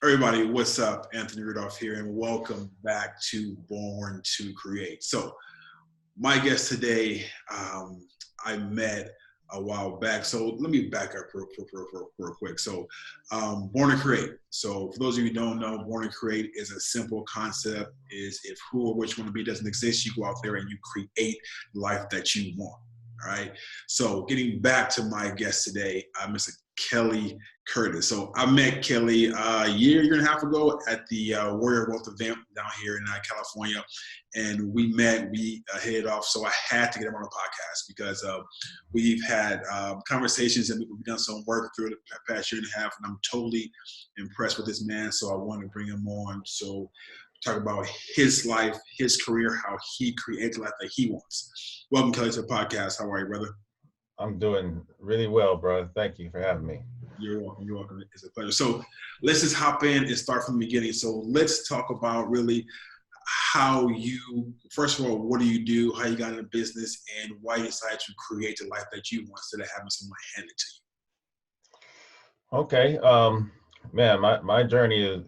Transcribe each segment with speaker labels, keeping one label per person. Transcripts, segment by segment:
Speaker 1: Everybody, what's up? Anthony Rudolph here, and welcome back to Born to Create. So, my guest today, I met a while back. So, let me back up real quick. So, Born to Create. So, for those of you who don't know, Born to Create is a simple concept. Is if who or which one to be doesn't exist, you go out there and you create the life that you want. All right. So, getting back to my guest today, Mr. Kelly Curtis. So I met Kelly a year and a half ago at the Warrior Wealth event down here in California, and we met. We hit it off. So I had to get him on the podcast because we've had conversations and we've done some work through the past year and a half, and I'm totally impressed with this man. So I wanted to bring him on. So talk about his life, his career, how he creates the life that he wants. Welcome, Kelly, to the podcast. How are you, brother?
Speaker 2: I'm doing really well, bro. Thank you for having me.
Speaker 1: You're welcome. You're welcome. It's a pleasure. So let's just hop in and start from the beginning. So let's talk about really how you, first of all, what do you do, how you got into business, and why you decided to create the life that you want instead of having someone hand it to you.
Speaker 2: Okay. Man, my journey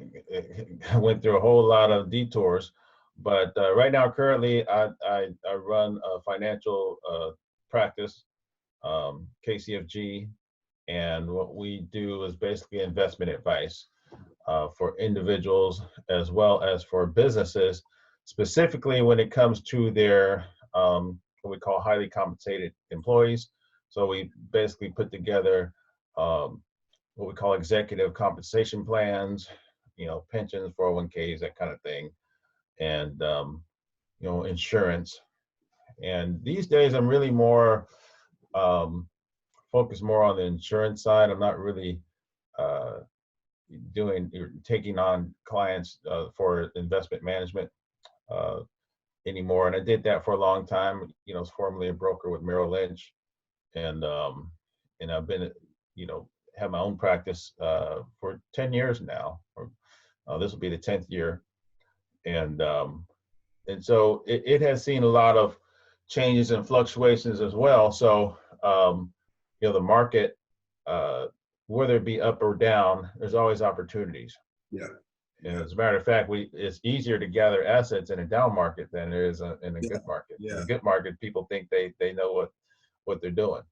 Speaker 2: I went through a whole lot of detours, but right now, currently, I run a financial practice, KCFG, and what we do is basically investment advice for individuals as well as for businesses, specifically when it comes to their what we call highly compensated employees. So we basically put together what we call executive compensation plans, pensions, 401ks, that kind of thing, and insurance. And these days, I'm really more focus more on the insurance side. I'm not really taking on clients for investment management anymore. And I did that for a long time. I was formerly a broker with Merrill Lynch, and I've been, have my own practice for 10 years now. This will be the 10th year, and so it has seen a lot of changes and fluctuations as well. So the market, whether it be up or down, there's always opportunities.
Speaker 1: Yeah.
Speaker 2: And as a matter of fact, it's easier to gather assets in a down market than it is in a good market.
Speaker 1: Yeah.
Speaker 2: In a good market, people think they know what they're doing.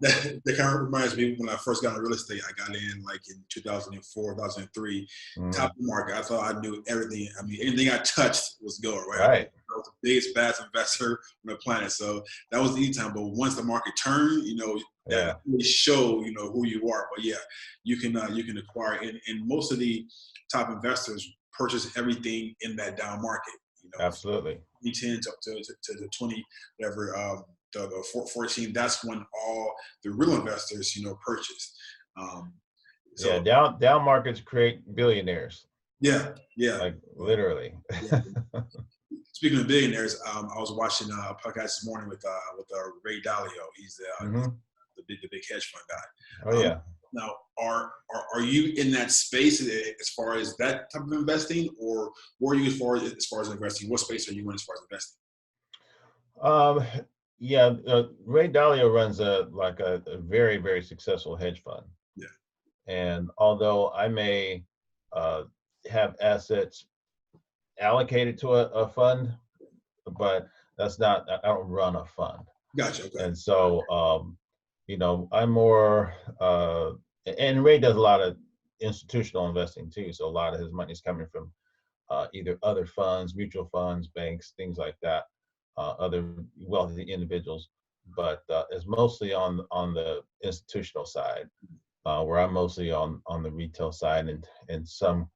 Speaker 1: That kind of reminds me when I first got into real estate. I got in like in 2004, 2003, top of the market. I thought I knew everything. I mean, anything I touched was gold, right?
Speaker 2: Right.
Speaker 1: I was the biggest, baddest investor on the planet. So that was the easy time. But once the market turned, that really show, who you are. But yeah, you can acquire, and most of the top investors purchase everything in that down market.
Speaker 2: Absolutely.
Speaker 1: 2010 to the 20, whatever. The 14, that's when all the real investors, purchase.
Speaker 2: Down markets create billionaires.
Speaker 1: Yeah.
Speaker 2: Like literally.
Speaker 1: Yeah. Speaking of billionaires, I was watching a podcast this morning with Ray Dalio. He's the big hedge fund guy.
Speaker 2: Oh yeah.
Speaker 1: Now, are you in that space as far as that type of investing, or were you as far as investing? What space are you in as far as investing?
Speaker 2: Ray Dalio runs a very, very successful hedge fund.
Speaker 1: Yeah.
Speaker 2: And although I may have assets allocated to a fund, but that's not, I don't run a fund.
Speaker 1: Gotcha. Okay.
Speaker 2: And so, I'm more, and Ray does a lot of institutional investing too. So a lot of his money is coming from either other funds, mutual funds, banks, things like that. Other wealthy individuals, but it's mostly on the institutional side, where I'm mostly on the retail side and some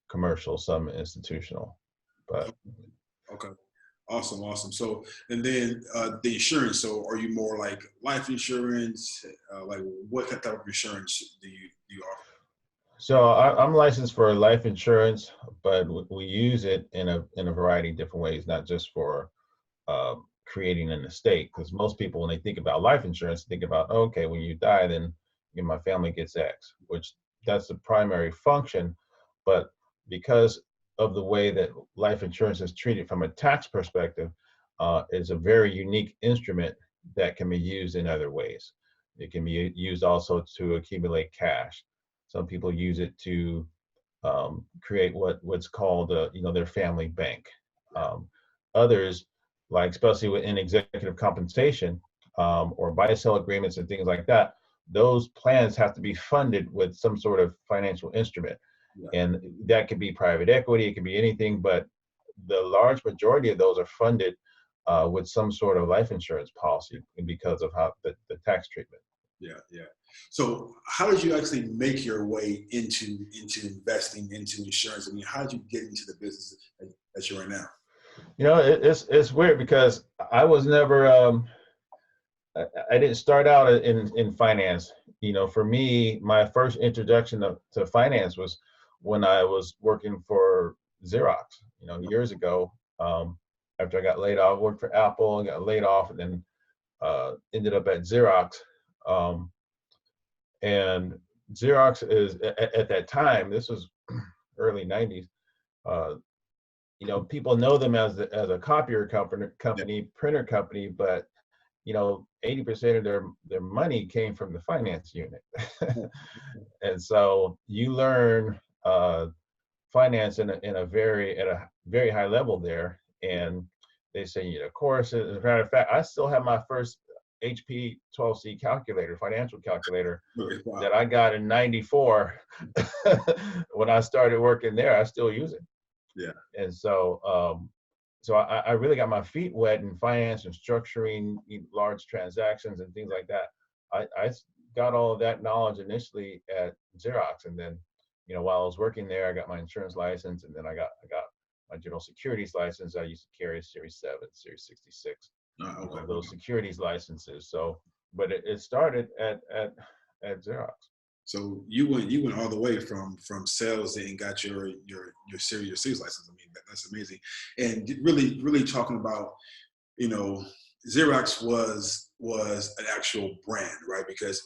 Speaker 2: commercial, some institutional. But
Speaker 1: okay, awesome. So, and then the insurance. So, are you more like life insurance? Like what type of insurance do you offer?
Speaker 2: So I'm licensed for life insurance, but we use it in a variety of different ways, not just for creating an estate, because most people, when they think about life insurance, think about, okay, when you die, then my family gets X, which that's the primary function. But because of the way that life insurance is treated from a tax perspective, it's a very unique instrument that can be used in other ways. It can be used also to accumulate cash. Some people use it to create what's called their family bank. Others, like especially within executive compensation or buy-sell agreements and things like that, those plans have to be funded with some sort of financial instrument. Yeah. And that could be private equity, it could be anything, but the large majority of those are funded with some sort of life insurance policy because of how the tax treatment.
Speaker 1: Yeah, yeah. So how did you actually make your way into investing, into insurance? I mean, how did you get into the business that you're in now?
Speaker 2: It's weird because I was never, I didn't start out in finance. For me, my first introduction to finance was when I was working for Xerox, years ago. After I got laid off, I worked for Apple and got laid off, and then ended up at Xerox. And Xerox is at that time, this was early 90s, people know them as a copier company, printer company, but 80% of their money came from the finance unit. And so you learn finance at a very high level there. And they say, courses. As a matter of fact, I still have my first HP 12C calculator, financial calculator, wow, that I got in '94. When I started working there, I still use it.
Speaker 1: Yeah.
Speaker 2: And so, so I really got my feet wet in finance and structuring large transactions and things like that. I got all of that knowledge initially at Xerox, and then, while I was working there, I got my insurance license, and then I got my general securities license. I used to carry a Series 7, Series 66.
Speaker 1: Okay.
Speaker 2: Those securities licenses. So, but it started at Xerox.
Speaker 1: So you went all the way from sales and got your series license. I mean, that's amazing. And really talking about, Xerox was an actual brand, right? Because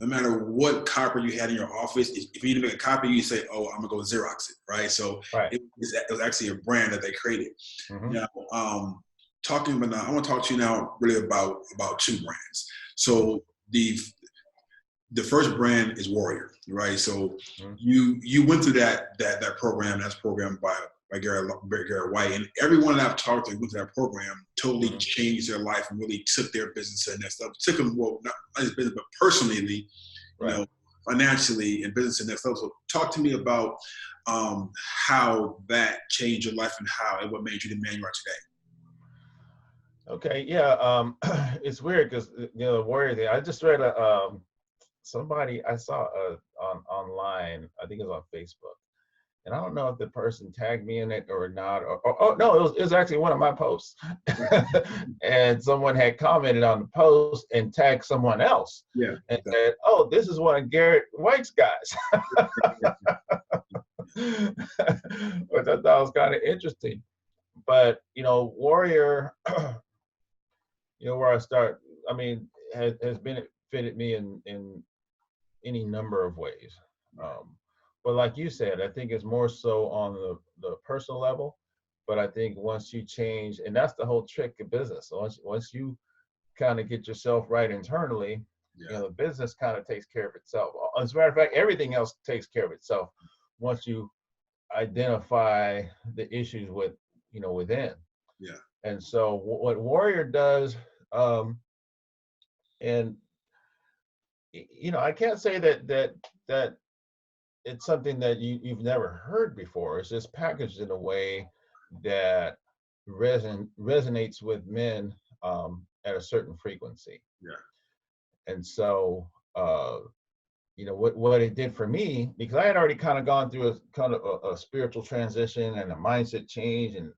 Speaker 1: no matter what copy you had in your office, if you need to make a copy, you say, "Oh, I'm gonna go Xerox it," right? So
Speaker 2: right.
Speaker 1: It was actually a brand that they created.
Speaker 2: Mm-hmm.
Speaker 1: Now, I want to talk to you now really about two brands. So the first brand is Warrior, right? So mm-hmm. you went through that program. That's programmed by Garrett White, and everyone that I've talked to who went to that program totally mm-hmm. changed their life and really took their business and that stuff. Took them, well, not as business, but personally,
Speaker 2: right.
Speaker 1: Financially and business and that stuff. So talk to me about how that changed your life and what made you the man you are today.
Speaker 2: Okay, yeah, it's weird because the Warrior thing. I just read somebody I saw online. I think it was on Facebook, and I don't know if the person tagged me in it or not. Oh no, it was actually one of my posts, and someone had commented on the post and tagged someone else.
Speaker 1: Yeah,
Speaker 2: and said, "Oh, this is one of Garrett White's guys," which I thought was kind of interesting. But Warrior. Where I start, I mean, has benefited me in any number of ways. But like you said, I think it's more so on the personal level. But I think once you change, and that's the whole trick of business. So once you kind of get yourself right internally, the business kind of takes care of itself. As a matter of fact, everything else takes care of itself once you identify the issues within.
Speaker 1: Yeah.
Speaker 2: And so what Warrior does, and I can't say that it's something that you've never heard before. It's just packaged in a way that resonates with men at a certain frequency.
Speaker 1: Yeah.
Speaker 2: And so what it did for me, because I had already kind of gone through a spiritual transition and a mindset change, and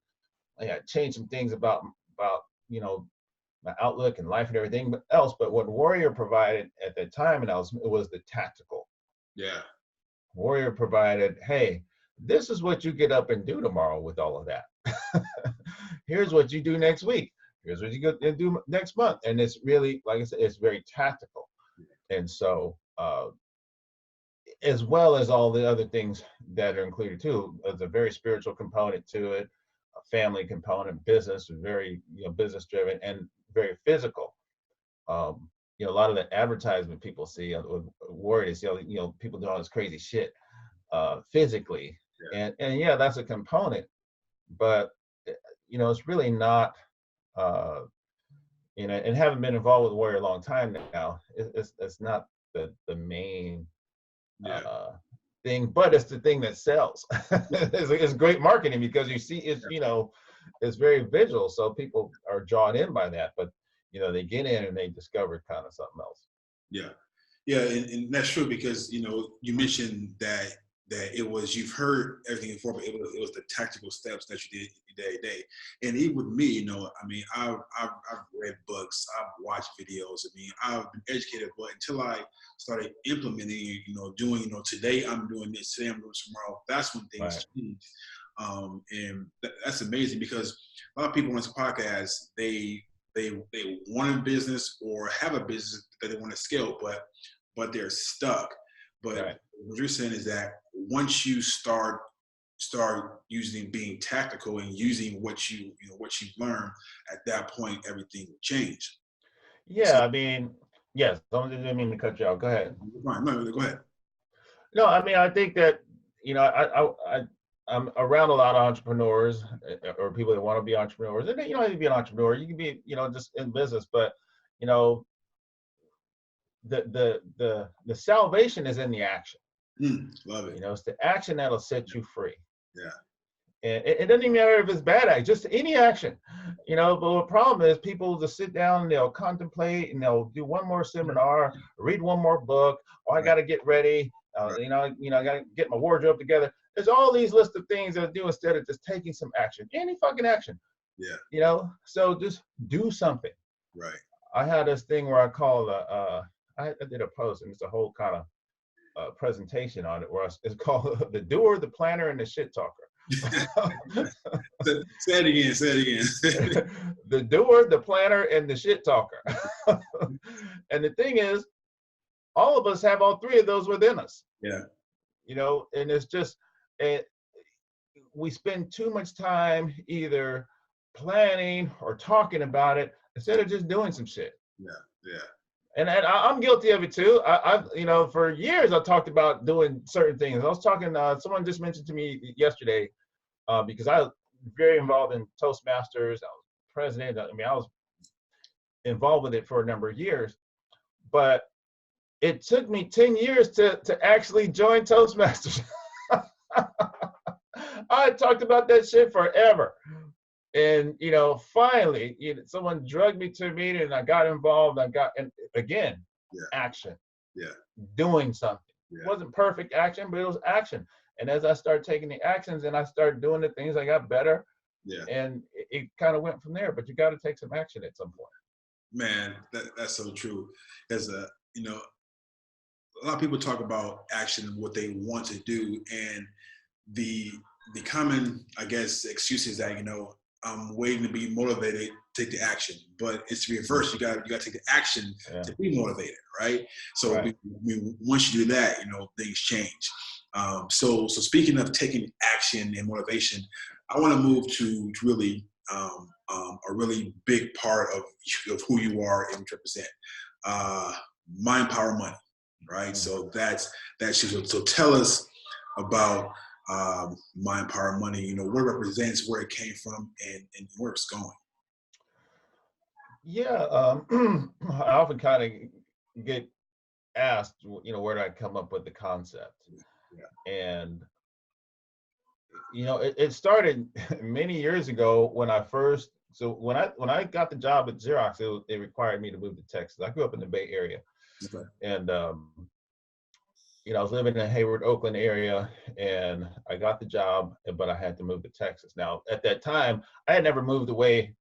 Speaker 2: I had changed some things about my outlook and life and everything else. But what Warrior provided at that time, and it was the tactical.
Speaker 1: Yeah.
Speaker 2: Warrior provided, hey, this is what you get up and do tomorrow with all of that. Here's what you do next week. Here's what you go and do next month. And it's really, like I said, it's very tactical. And so, as well as all the other things that are included too, there's a very spiritual component to it, a family component, business, very business driven, and very physical. a lot of the advertisement people see with warriors, people do all this crazy shit physically, and yeah, that's a component, but it's really not. Uh, and having been involved with Warrior a long time now, it's not the main thing, but it's the thing that sells. It's great marketing because you see it's very visual, so people are drawn in by that. But they get in and they discover kind of something else.
Speaker 1: Yeah, and that's true because you mentioned that you've heard everything before, but it was the tactical steps that you did day to day. And even with me, I mean, I've read books, I've watched videos. I mean, I've been educated, but until I started implementing, doing, today I'm doing this, today I'm doing tomorrow. That's when things change. And that's amazing because a lot of people on this podcast, they want a business or have a business that they want to scale, but they're stuck. But what you're saying is that once you start using being tactical and using what you've learned, at that point everything will change.
Speaker 2: Yeah, I mean, yes. I didn't mean to cut you off. Go ahead.
Speaker 1: No, go ahead.
Speaker 2: No, I mean, I think that I'm around a lot of entrepreneurs or people that want to be entrepreneurs, and you don't have to be an entrepreneur. You can be just in business, but the salvation is in the action.
Speaker 1: Love it.
Speaker 2: It's the action that'll set you free.
Speaker 1: Yeah.
Speaker 2: And it doesn't even matter if it's bad action, just any action. But the problem is people just sit down and they'll contemplate and they'll do one more seminar, read one more book. Oh, I got to get ready. I got to get my wardrobe together. There's all these lists of things that I do instead of just taking some action, any fucking action.
Speaker 1: Yeah.
Speaker 2: So just do something.
Speaker 1: Right.
Speaker 2: I had this thing where I called I did a post, and it's a whole kind of presentation on it where it's called the doer, the planner, and the shit talker.
Speaker 1: Say it again.
Speaker 2: The doer, the planner, and the shit talker. And the thing is, all of us have all three of those within us.
Speaker 1: Yeah.
Speaker 2: And it's just we spend too much time either planning or talking about it instead of just doing some shit.
Speaker 1: Yeah. Yeah.
Speaker 2: And I'm guilty of it too. I've for years I talked about doing certain things. I was talking. Someone just mentioned to me yesterday because I was very involved in Toastmasters. I was president. I mean, I was involved with it for a number of years, but it took me 10 years to actually join Toastmasters. I had talked about that shit forever. And, finally, someone drugged me to a meeting and I got involved. And again, action.
Speaker 1: Yeah.
Speaker 2: Doing something.
Speaker 1: Yeah.
Speaker 2: It wasn't perfect action, but it was action. And as I started taking the actions and I started doing the things, I got better.
Speaker 1: Yeah.
Speaker 2: And it kind of went from there. But you got to take some action at some point.
Speaker 1: Man, that's so true. As a lot of people talk about action and what they want to do, and the common, I guess, excuse is that I'm waiting to be motivated to take the action, but it's the reverse. You got to take the action to be motivated, right? So once you do that, things change. So speaking of taking action and motivation, I want to move to really a really big part of who you are and what you represent. Mind, power, money, right? So that's so tell us about Mind, Power, Money, what it represents, where it came from, and where it's going.
Speaker 2: Yeah, I often kind of get asked, where did I come up with the concept? Yeah. And it started many years ago when I first. So when I got the job at Xerox, it required me to move to Texas. I grew up in the Bay Area, and I was living in the Hayward, Oakland area, and I got the job, but I had to move to Texas. Now, at that time, I had never moved away,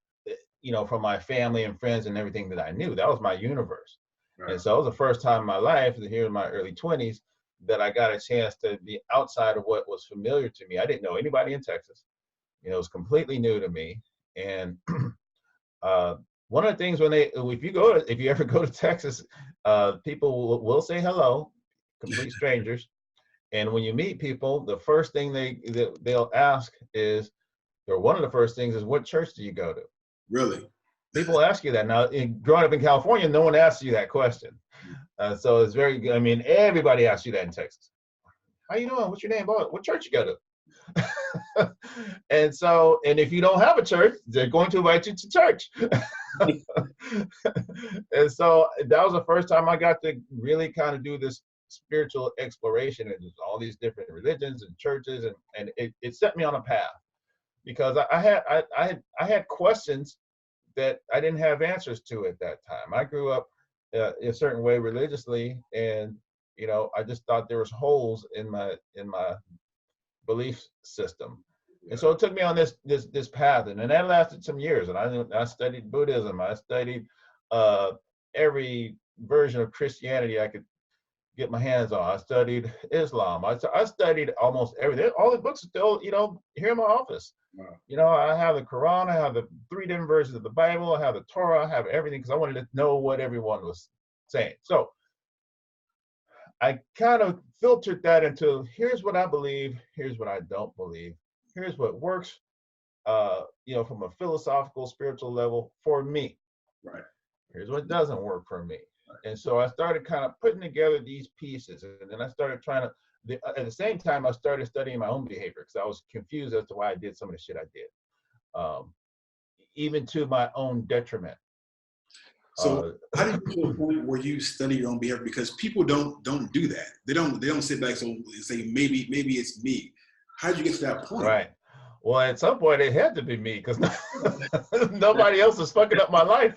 Speaker 2: from my family and friends and everything that I knew. That was my universe. Right. And so it was the first time in my life, here in my early 20s, that I got a chance to be outside of what was familiar to me. I didn't know anybody in Texas. It was completely new to me. And one of the things if you ever go to Texas, people will say hello. Complete strangers, and when you meet people, the first thing they'll ask is, or one of the first things is, what church do you go to?
Speaker 1: Really?
Speaker 2: People ask you that. Now, growing up in California, no one asks you that question. So it's very good. I mean, everybody asks you that in Texas. How you doing? What's your name? What church you go to? And so, and if you don't have a church, they're going to invite you to church. And so that was the first time I got to really kind of do this spiritual exploration, and there's all these different religions and churches, and it set me on a path, because I had questions that I didn't have answers to at that time. I grew up a certain way religiously, and I just thought there was holes in my belief system. And so it took me on this path, and that lasted some years. And I studied Buddhism. I studied every version of Christianity I could get my hands on. I studied Islam. I studied almost everything. All the books are still, here in my office. Wow. I have the Quran. I have the 3 different versions of the Bible. I have the Torah. I have everything, because I wanted to know what everyone was saying. So I kind of filtered that into, here's what I believe, here's what I don't believe, here's what works, from a philosophical, spiritual level for me.
Speaker 1: Right.
Speaker 2: Here's what doesn't work for me. Right. And so I started kind of putting together these pieces, and then I started trying to, at the same time, I started studying my own behavior, because I was confused as to why I did some of the shit I did, even to my own detriment.
Speaker 1: So how did you get to a point where you study your own behavior? Because people don't do that. They don't sit back and say, maybe it's me. How did you get to that point?
Speaker 2: Right. Well, at some point it had to be me, because nobody else is fucking up my life.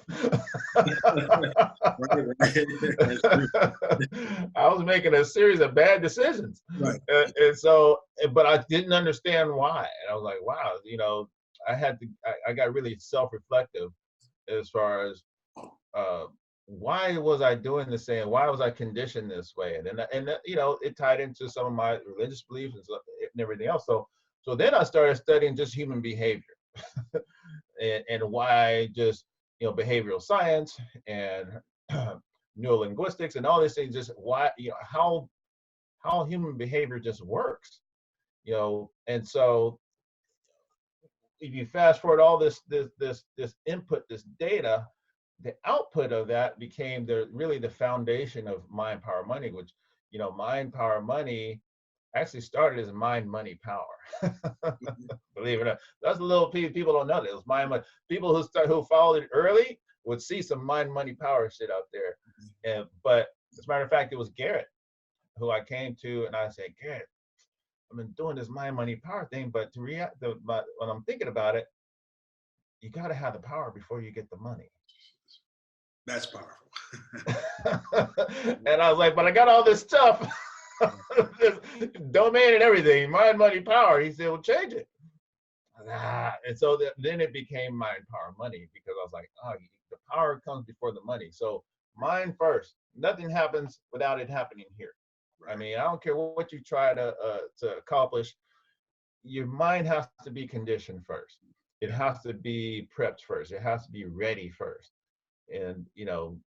Speaker 2: I was making a series of bad decisions. Right. And so, but I didn't understand why. And I was like, wow, I got really self-reflective as far as why was I doing this thing? Why was I conditioned this way? And it tied into some of my religious beliefs and everything else. So then I started studying just human behavior and why just, behavioral science and neurolinguistics and all these things, just why, how human behavior just works, and so if you fast forward all this input, this data, the output of that became really the foundation of Mind, Power, Money, which, Mind, Power, Money actually started as Mind, Money, Power. Believe it or not. That's a little people don't know that. It was Mind, Money. People who followed it early would see some Mind, Money, Power shit out there. But as a matter of fact, it was Garrett who I came to, and I said, Garrett, I've been doing this Mind, Money, Power thing, but when I'm thinking about it, you got to have the power before you get the money.
Speaker 1: That's powerful.
Speaker 2: And I was like, but I got all this stuff, this domain and everything, Mind, Money, Power. He said, well, change it. And so then it became Mind, Power, Money, because I was like, oh, the power comes before the money. So mind first. Nothing happens without it happening here. Right. I mean, I don't care what you try to accomplish. Your mind has to be conditioned first. It has to be prepped first. It has to be ready first. And,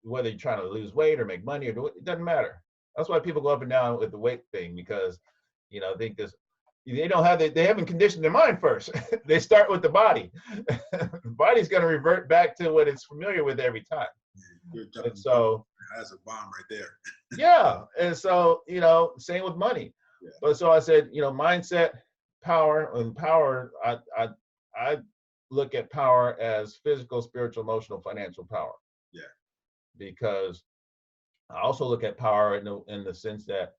Speaker 2: whether you're trying to lose weight or make money or it doesn't matter. That's why people go up and down with the weight thing, because, they haven't conditioned their mind first. They start with the body. The body's going to revert back to what it's familiar with every time. And so
Speaker 1: that's a bomb right there.
Speaker 2: Yeah. And so, same with money. Yeah. But so I said, mindset, power, and power, I look at power as physical, spiritual, emotional, financial power. Yeah. Because I also look at power in the sense that,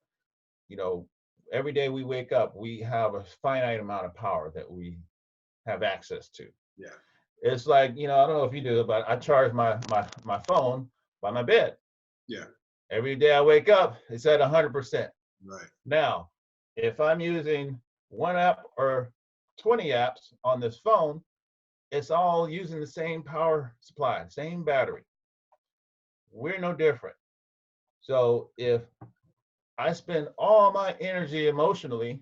Speaker 2: every day we wake up, we have a finite amount of power that we have access to. Yeah. It's like, I don't know if you do, but I charge my phone by my bed. Yeah. Every day I wake up, it's at 100%. Right. Now, if I'm using one app or 20 apps on this phone, it's all using the same power supply, same battery. We're no different. So if I spend all my energy emotionally,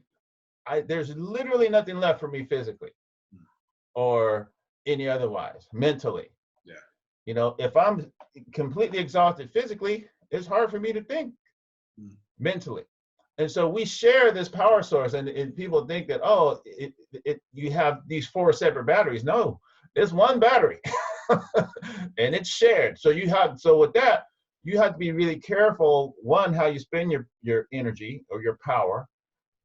Speaker 2: there's literally nothing left for me physically or any otherwise, mentally. Yeah. If I'm completely exhausted physically, it's hard for me to think mentally. And so we share this power source, and people think that, you have these 4 separate batteries. No, it's one battery. and it's shared. So with that, you have to be really careful, one, how you spend your energy or your power,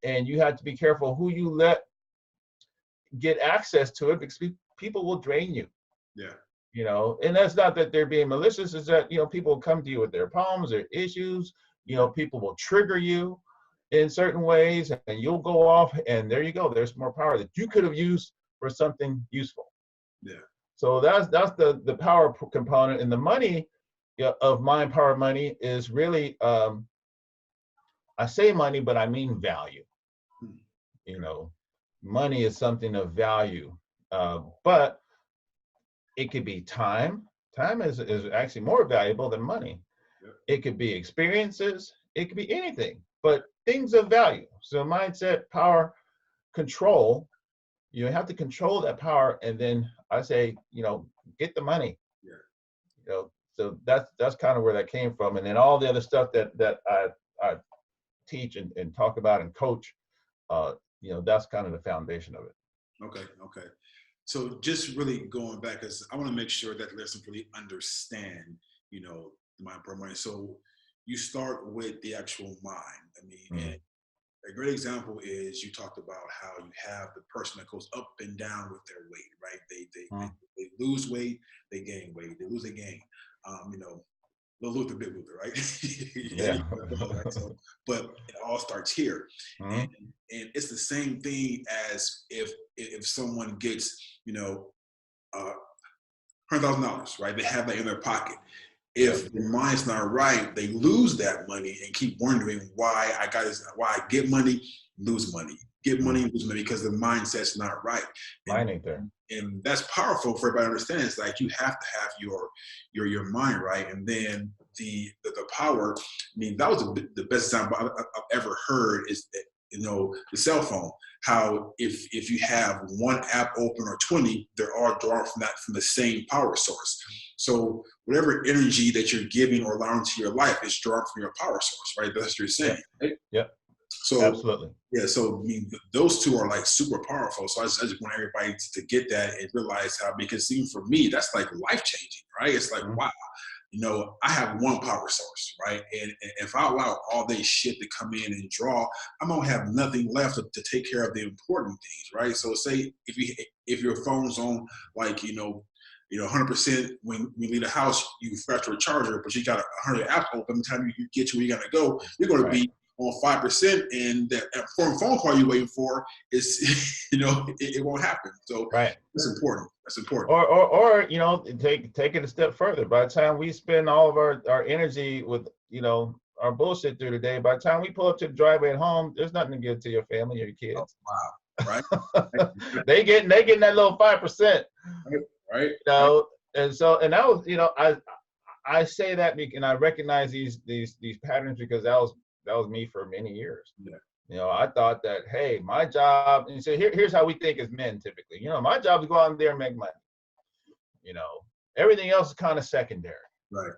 Speaker 2: and you have to be careful who you let get access to it, because people will drain you.
Speaker 1: Yeah.
Speaker 2: And that's not that they're being malicious, it's that, people will come to you with their problems, their issues, people will trigger you in certain ways, and you'll go off, and there you go. There's more power that you could have used for something useful.
Speaker 1: Yeah.
Speaker 2: So that's the power component. And the money of mind power money is really, I say money, but I mean value. Money is something of value, but it could be time. Time is actually more valuable than money.
Speaker 1: Yep.
Speaker 2: It could be experiences. It could be anything, but things of value. So mindset, power, control. You have to control that power, and then I say, get the money.
Speaker 1: Yeah.
Speaker 2: So that's kind of where that came from, and then all the other stuff that I teach and talk about and coach. That's kind of the foundation of it.
Speaker 1: Okay. So just really going back, because I want to make sure that listeners really understand, the mind power money. So you start with the actual mind. I mean, and a great example is you talked about how you have the person that goes up and down with their weight, right? They lose weight, they gain weight, they lose, they gain. Little Luther, big Luther, right?
Speaker 2: Yeah.
Speaker 1: Right? So, but it all starts here, and it's the same thing as if someone gets $100,000, right? They have that in their pocket. If the mind's not right, they lose that money and keep wondering why I get money, lose money, get money, lose money, because the mindset's not right.
Speaker 2: Mine ain't there.
Speaker 1: And that's powerful for everybody to understand. It's like you have to have your mind right, and then the power. I mean, that was the best example I've ever heard is that, the cell phone. How if you have one app open or 20, they're all drawn from the same power source. So whatever energy that you're giving or allowing to your life is drawn from your power source, right? That's what you're saying. Right?
Speaker 2: Yep.
Speaker 1: So
Speaker 2: absolutely.
Speaker 1: Yeah. So I mean, those two are like super powerful. So I just want everybody to get that and realize how, because even for me, that's like life changing, right? It's like, wow. I have one power source, right? And if I allow all this shit to come in and draw, I'm gonna have nothing left to take care of the important things, right? So say if your phone's on, like 100% when you leave the house, you forgot your charger, but you got 100 apps open. By the time you get to where you're gonna go, you're gonna be on 5%, and that phone call you're waiting for is, it won't happen. So that's important. That's important.
Speaker 2: Or take it a step further. By the time we spend all of our energy with, our bullshit through the day, by the time we pull up to the driveway at home, there's nothing to give to your family or your kids.
Speaker 1: Oh, wow. Right.
Speaker 2: they getting that little 5%.
Speaker 1: Right.
Speaker 2: And so, and that was, I say that and I recognize these patterns, because that was me for many years.
Speaker 1: Yeah.
Speaker 2: I thought that, hey, my job, and so here's how we think as men typically. My job is to go out there and make money. Everything else is kind of secondary.
Speaker 1: Right.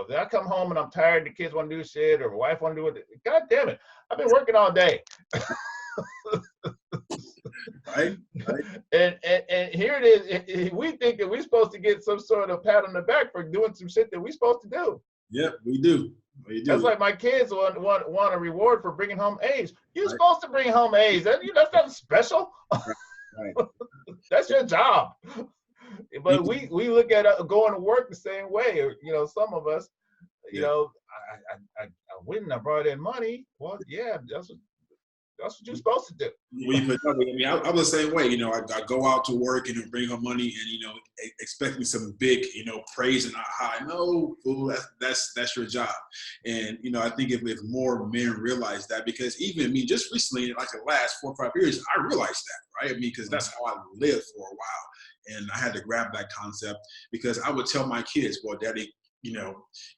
Speaker 2: If I come home and I'm tired, the kids want to do shit, or my wife want to do it, God damn it, I've been working all day.
Speaker 1: Right.
Speaker 2: And here it is. We think that we're supposed to get some sort of pat on the back for doing some shit that we're supposed to do.
Speaker 1: Yep, we do.
Speaker 2: That's like my kids want a reward for bringing home A's. You're supposed to bring home A's. That's nothing special.
Speaker 1: Right.
Speaker 2: That's your job. But we look at going to work the same way. Or, some of us, I went and I brought in money. Well, yeah, that's what you're supposed to do.
Speaker 1: I'm the same way. I go out to work and bring home money, and expecting some big, praise and aha. No, fool, that's your job. And I think if more men realize that, because even me, just recently, like the last 4 or 5 years, I realized that, right? I mean, because that's how I lived for a while, and I had to grab that concept, because I would tell my kids, "Well, Daddy,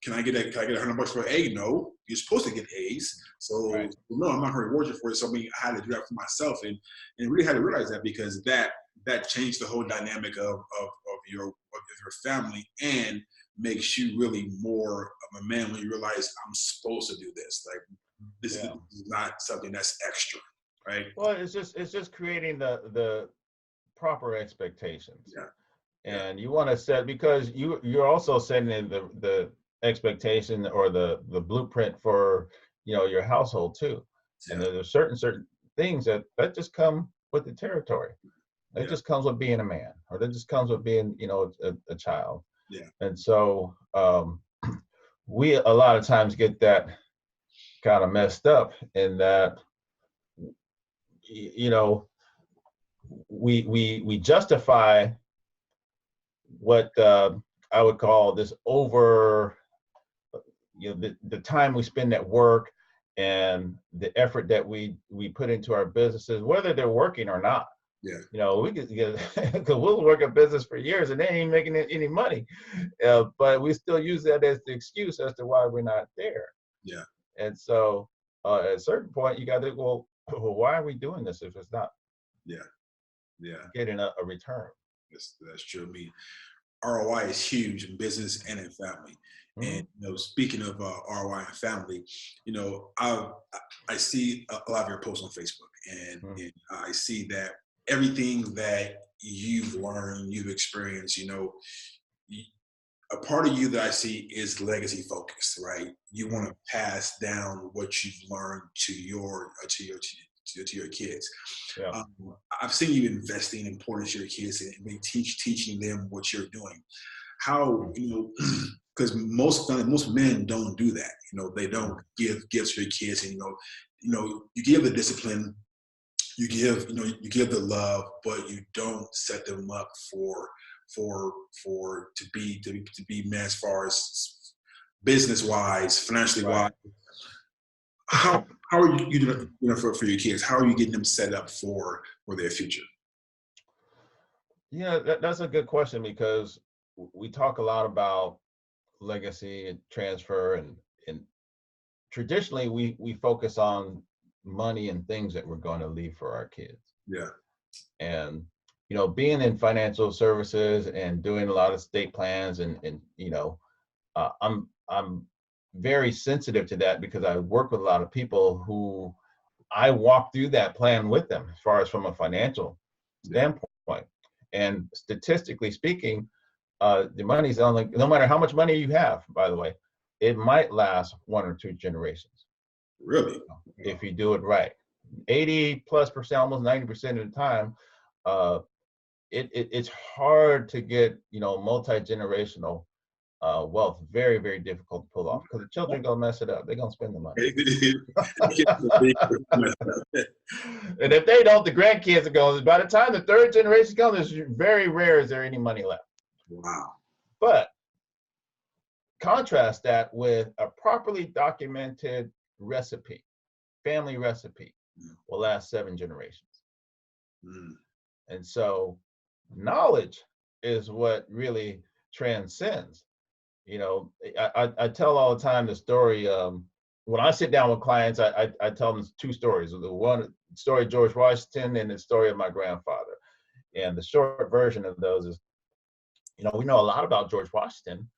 Speaker 1: can I get $100 for an A? No, you're supposed to get A's. So no, I'm not going to reward you for it." So I had to do that for myself, and really had to realize that, because that changed the whole dynamic of your family, and makes you really more of a man when you realize I'm supposed to do this. Like this is not something that's extra, right?
Speaker 2: Well, it's just creating the proper expectations.
Speaker 1: Yeah.
Speaker 2: And you want to set, because you're also setting in the expectation or the blueprint for, you know, your household too. And there's certain things that just come with the territory. It just comes with being a man, or that just comes with being, you know, a child. And so we a lot of times get that kind of messed up in that, you know, we justify what I would call this over, you know, the time we spend at work and the effort that we put into our businesses, whether they're working or not. You know, we could get, because we'll work a business for years and they ain't making any money, but we still use that as the excuse as to why we're not there. And so at a certain point, you got to, well, why are we doing this if it's not getting a return?
Speaker 1: That's true. I mean, ROI is huge in business and in family. And you know, speaking of ROI and family, you know, I see a lot of your posts on Facebook, and I see that everything that you've learned, you've experienced, you know, a part of you that I see is legacy focused, right? You want to pass down what you've learned to your kids. I've seen you investing in importance to your kids and teaching them what you're doing. How, you know, because most men don't do that. You know, they don't give gifts to your kids, and you know, you give the discipline, you give the love, but you don't set them up to be men as far as business wise, financially wise. How are you doing, you know, for your kids? How are you getting them set up for their future?
Speaker 2: Yeah, that's a good question, because we talk a lot about legacy and transfer, and traditionally we focus on money and things that we're going to leave for our kids. And you know, being in financial services and doing a lot of estate plans, and you know, I'm very sensitive to that, because I work with a lot of people who I walk through that plan with them as far as from a financial standpoint. And statistically speaking, the money's only, no matter how much money you have, by the way, it might last 1 or 2 generations.
Speaker 1: Really?
Speaker 2: If you do it right. 80+%, almost 90% of the time, it's hard to get, you know, multi-generational wealth. Very, very difficult to pull off, because the children are gonna mess it up. They're gonna spend the money. And if they don't, the grandkids are going. By the time the 3rd generation comes, it's very rare is there any money left.
Speaker 1: Wow.
Speaker 2: But contrast that with a properly documented recipe, family recipe, will last 7 generations. And so knowledge is what really transcends. You know, I tell all the time the story, when I sit down with clients, I tell them 2 stories. The one story of George Washington, and the story of my grandfather. And the short version of those is, you know, we know a lot about George Washington,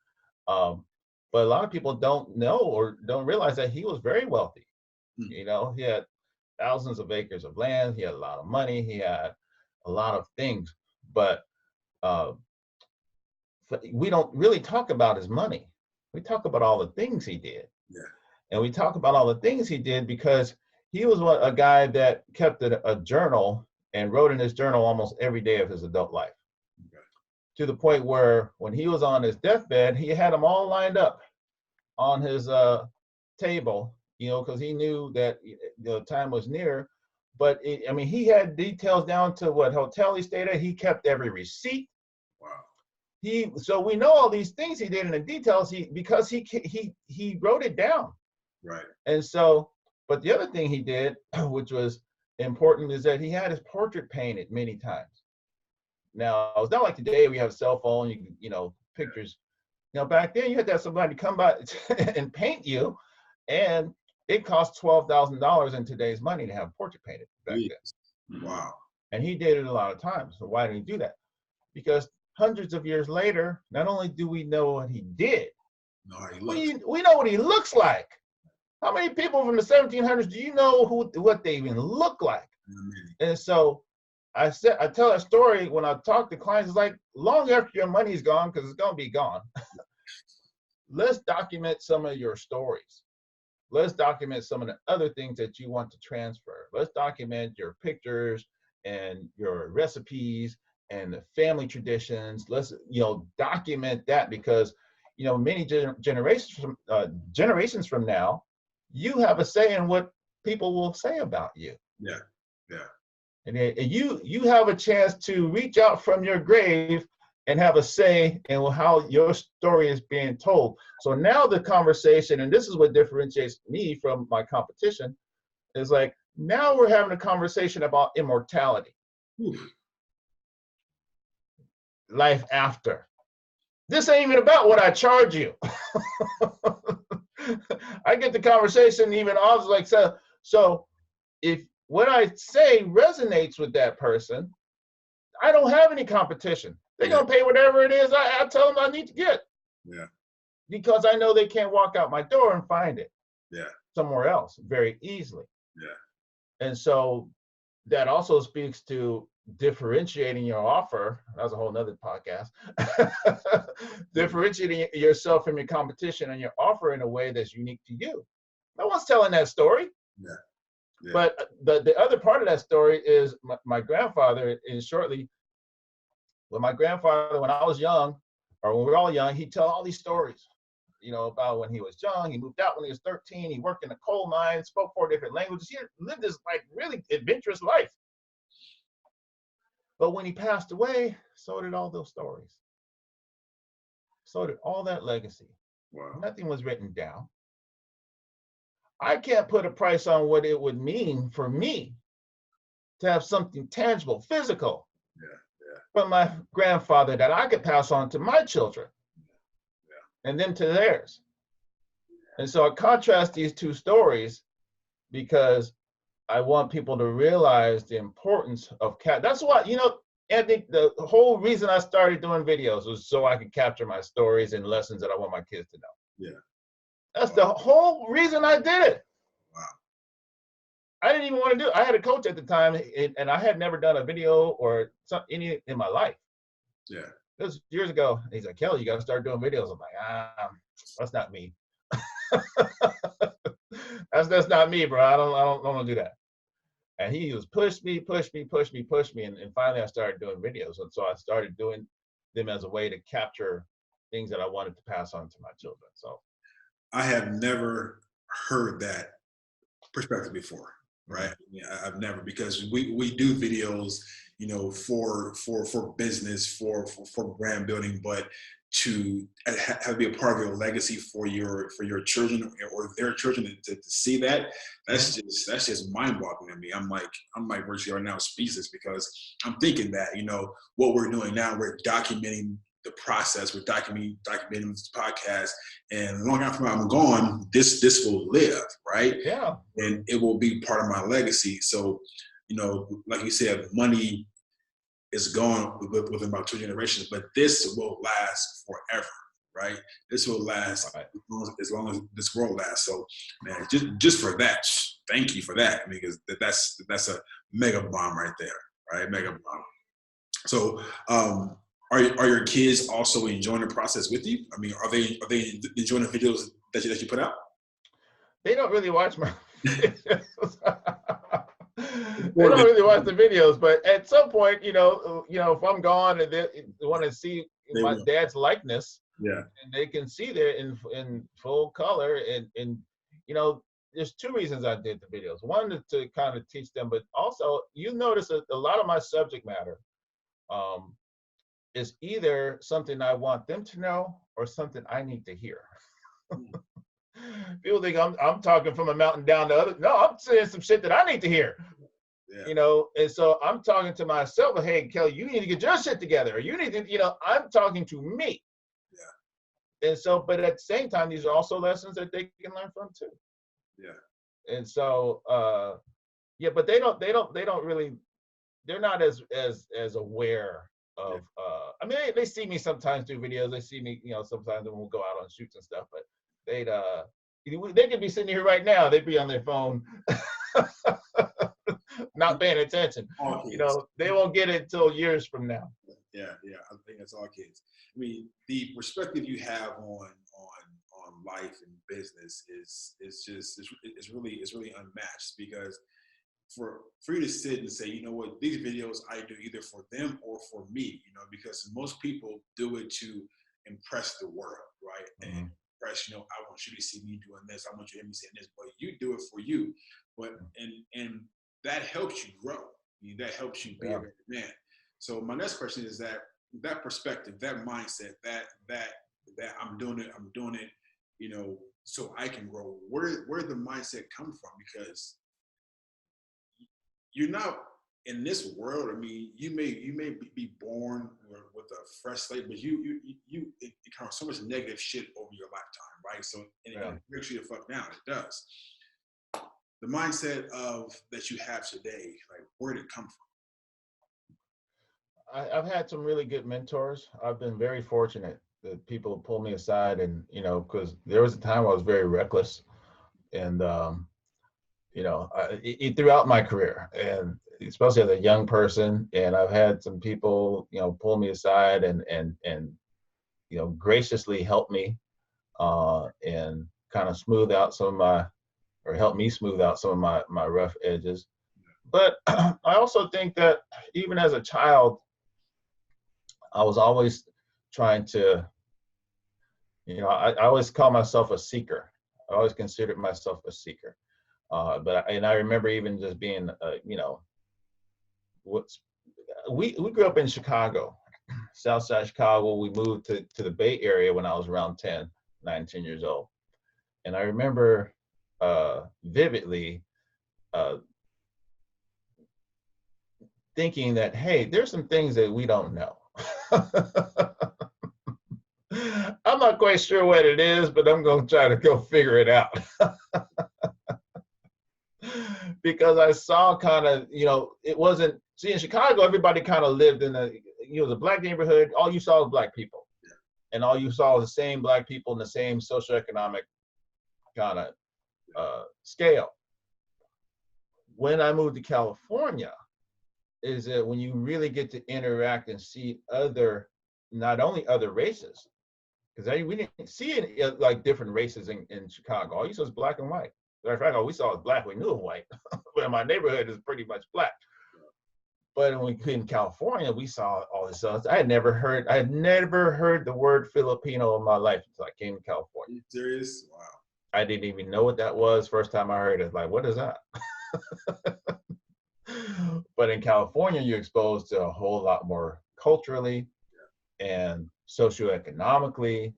Speaker 2: but a lot of people don't know or don't realize that he was very wealthy. You know, he had thousands of acres of land, he had a lot of money, he had a lot of things, but we don't really talk about his money. We talk about all the things he did. And we talk about all the things he did because he was a guy that kept a journal and wrote in his journal almost every day of his adult life. To the point where when he was on his deathbed, he had them all lined up on his table, you know, because he knew that the time was near. But I mean, he had details down to what hotel he stayed at. He kept every receipt. So we know all these things he did in the details because he wrote it down. And so, but the other thing he did, which was important, is that he had his portrait painted many times. Now, it's not like today we have a cell phone, you know, pictures. You know, back then you had to have somebody come by and paint you, and it cost $12,000 in today's money to have a portrait painted back then.
Speaker 1: Wow.
Speaker 2: And he did it a lot of times. So why did he do that? Because hundreds of years later, not only do we know what he did, we know what he looks like. How many people from the 1700s do you know what they even look like? And so I tell that story when I talk to clients. It's like, long after your money's gone, because it's gonna be gone. Let's document some of your stories. Let's document some of the other things that you want to transfer. Let's document your pictures and your recipes and the family traditions. Let's, document that, because, many generations from now, you have a say in what people will say about you.
Speaker 1: Yeah, yeah.
Speaker 2: And you have a chance to reach out from your grave and have a say in how your story is being told. So now the conversation, and this is what differentiates me from my competition, is like, now we're having a conversation about immortality.
Speaker 1: Oof.
Speaker 2: Life after. This ain't even about what I charge you. I get the conversation even off, like, so if what I say resonates with that person, I don't have any competition. They're going to pay whatever it is I tell them I need to get.
Speaker 1: Yeah.
Speaker 2: Because I know they can't walk out my door and find it.
Speaker 1: Yeah.
Speaker 2: Somewhere else very easily.
Speaker 1: Yeah.
Speaker 2: And so that also speaks to differentiating your offer. That was a whole nother podcast. Differentiating yourself from your competition and your offer in a way that's unique to you. No one's telling that story.
Speaker 1: Yeah. Yeah.
Speaker 2: But the other part of that story is my grandfather is shortly, when my grandfather, when I was young, or when we were all young, he'd tell all these stories, about when he was young. He moved out when he was 13. He worked in a coal mine, spoke 4 different languages. He lived this like really adventurous life. But when he passed away, so did all those stories. So did all that legacy.
Speaker 1: Wow.
Speaker 2: Nothing was written down. I can't put a price on what it would mean for me to have something tangible, physical, from my grandfather that I could pass on to my children and them to theirs. And so I contrast these two stories because I want people to realize the importance of That's why, Anthony, the whole reason I started doing videos was so I could capture my stories and lessons that I want my kids to know.
Speaker 1: Yeah.
Speaker 2: That's the whole reason I did it.
Speaker 1: Wow.
Speaker 2: I didn't even want to do it. I had a coach at the time, and I had never done a video or any in my life.
Speaker 1: Yeah.
Speaker 2: It was years ago. He's like, Kelly, you got to start doing videos. I'm like, that's not me. that's not me, bro. I don't want to do that. And he was push me. And finally I started doing videos. And so I started doing them as a way to capture things that I wanted to pass on to my children. So
Speaker 1: I have never heard that perspective before, right? Yeah, I've never, because we do videos, for business, for brand building, but to have be a part of your legacy for your children or their children to see that's just mind-boggling to me. I'm like virtually right now speechless, because I'm thinking that what we're doing now, we're documenting the process, we're documenting this podcast, and long after I'm gone, this will live, right?
Speaker 2: Yeah.
Speaker 1: And it will be part of my legacy. So, like you said, money is gone within about 2 generations, but this will last forever, right? This will last as long as this world lasts. So, man, just for that, thank you for that, because that's a mega bomb right there, right? Mega bomb. So, are your kids also enjoying the process with you? I mean, are they enjoying the videos that you put out?
Speaker 2: They don't really watch my videos. They don't really watch the videos, but at some point, if I'm gone and they want to see my dad's likeness,
Speaker 1: yeah,
Speaker 2: and they can see there in full color, and there's 2 reasons I did the videos. One, to kind of teach them, but also you notice that a lot of my subject matter is either something I want them to know or something I need to hear. People think I'm talking from a mountain down to other. No, I'm saying some shit that I need to hear. Yeah. And so I'm talking to myself. Hey, Kelly, you need to get your shit together. Or you need to, I'm talking to me. Yeah. And so, but at the same time, these are also lessons that they can learn from too. Yeah. And so, but they don't really. They're not as aware of. I mean, they see me sometimes do videos. They see me, sometimes when we'll go out on shoots and stuff. But they could be sitting here right now. They'd be on their phone. not paying attention.
Speaker 1: All kids.
Speaker 2: You know, they won't get it until years from now.
Speaker 1: Yeah. I think that's all kids. I mean, the perspective you have on life and business is just it's really unmatched, because for you to sit and say, you know what, these videos I do either for them or for me, you know, because most people do it to impress the world, right? And impress, you know, I want you to see me doing this, I want you to hear me saying this, but you do it for you. But and that helps you grow. I mean, that helps you be a better man. So my next question is that perspective, that mindset, that I'm doing it, you know, so I can grow. Where did the mindset come from? Because you're not in this world. I mean, you may be born with a fresh slate, but you encounter so much negative shit over your lifetime, right? So it breaks you the fuck down. It does. The mindset of that you have today, like, where did it come from?
Speaker 2: I've had some really good mentors. I've been very fortunate that people pull me aside, and, you know, because there was a time I was very reckless, and you know, throughout my career, and especially as a young person, and I've had some people, you know, pull me aside and you know, graciously help me and kind of smooth out some of my, or help me smooth out some of my rough edges. But I also think that even as a child, I was always trying to, you know, I always call myself a seeker. I always considered myself a seeker. But I remember even just being, you know, we grew up in Chicago, South Side Chicago. We moved to the Bay Area when I was around 9, 10 years old. And I remember vividly thinking that, hey, there's some things that we don't know. I'm not quite sure what it is, but I'm going to try to go figure it out. Because I saw kind of, you know, it wasn't, see, in Chicago, everybody kind of lived in a, you know, the black neighborhood. All you saw was black people. And all you saw was the same black people in the same socioeconomic kind of scale. When I moved to California, is that when you really get to interact and see not only other races, because we didn't see any, like, different races in Chicago. All you saw was black and white. Matter of fact, all we saw was black. We knew it was white. But my neighborhood is pretty much black. But when we came to California, we saw all this stuff. I had never heard the word Filipino in my life until I came to California.
Speaker 1: Are you serious? Wow.
Speaker 2: I didn't even know what that was. First time I heard it, like, what is that? But in California, you're exposed to a whole lot more culturally and socioeconomically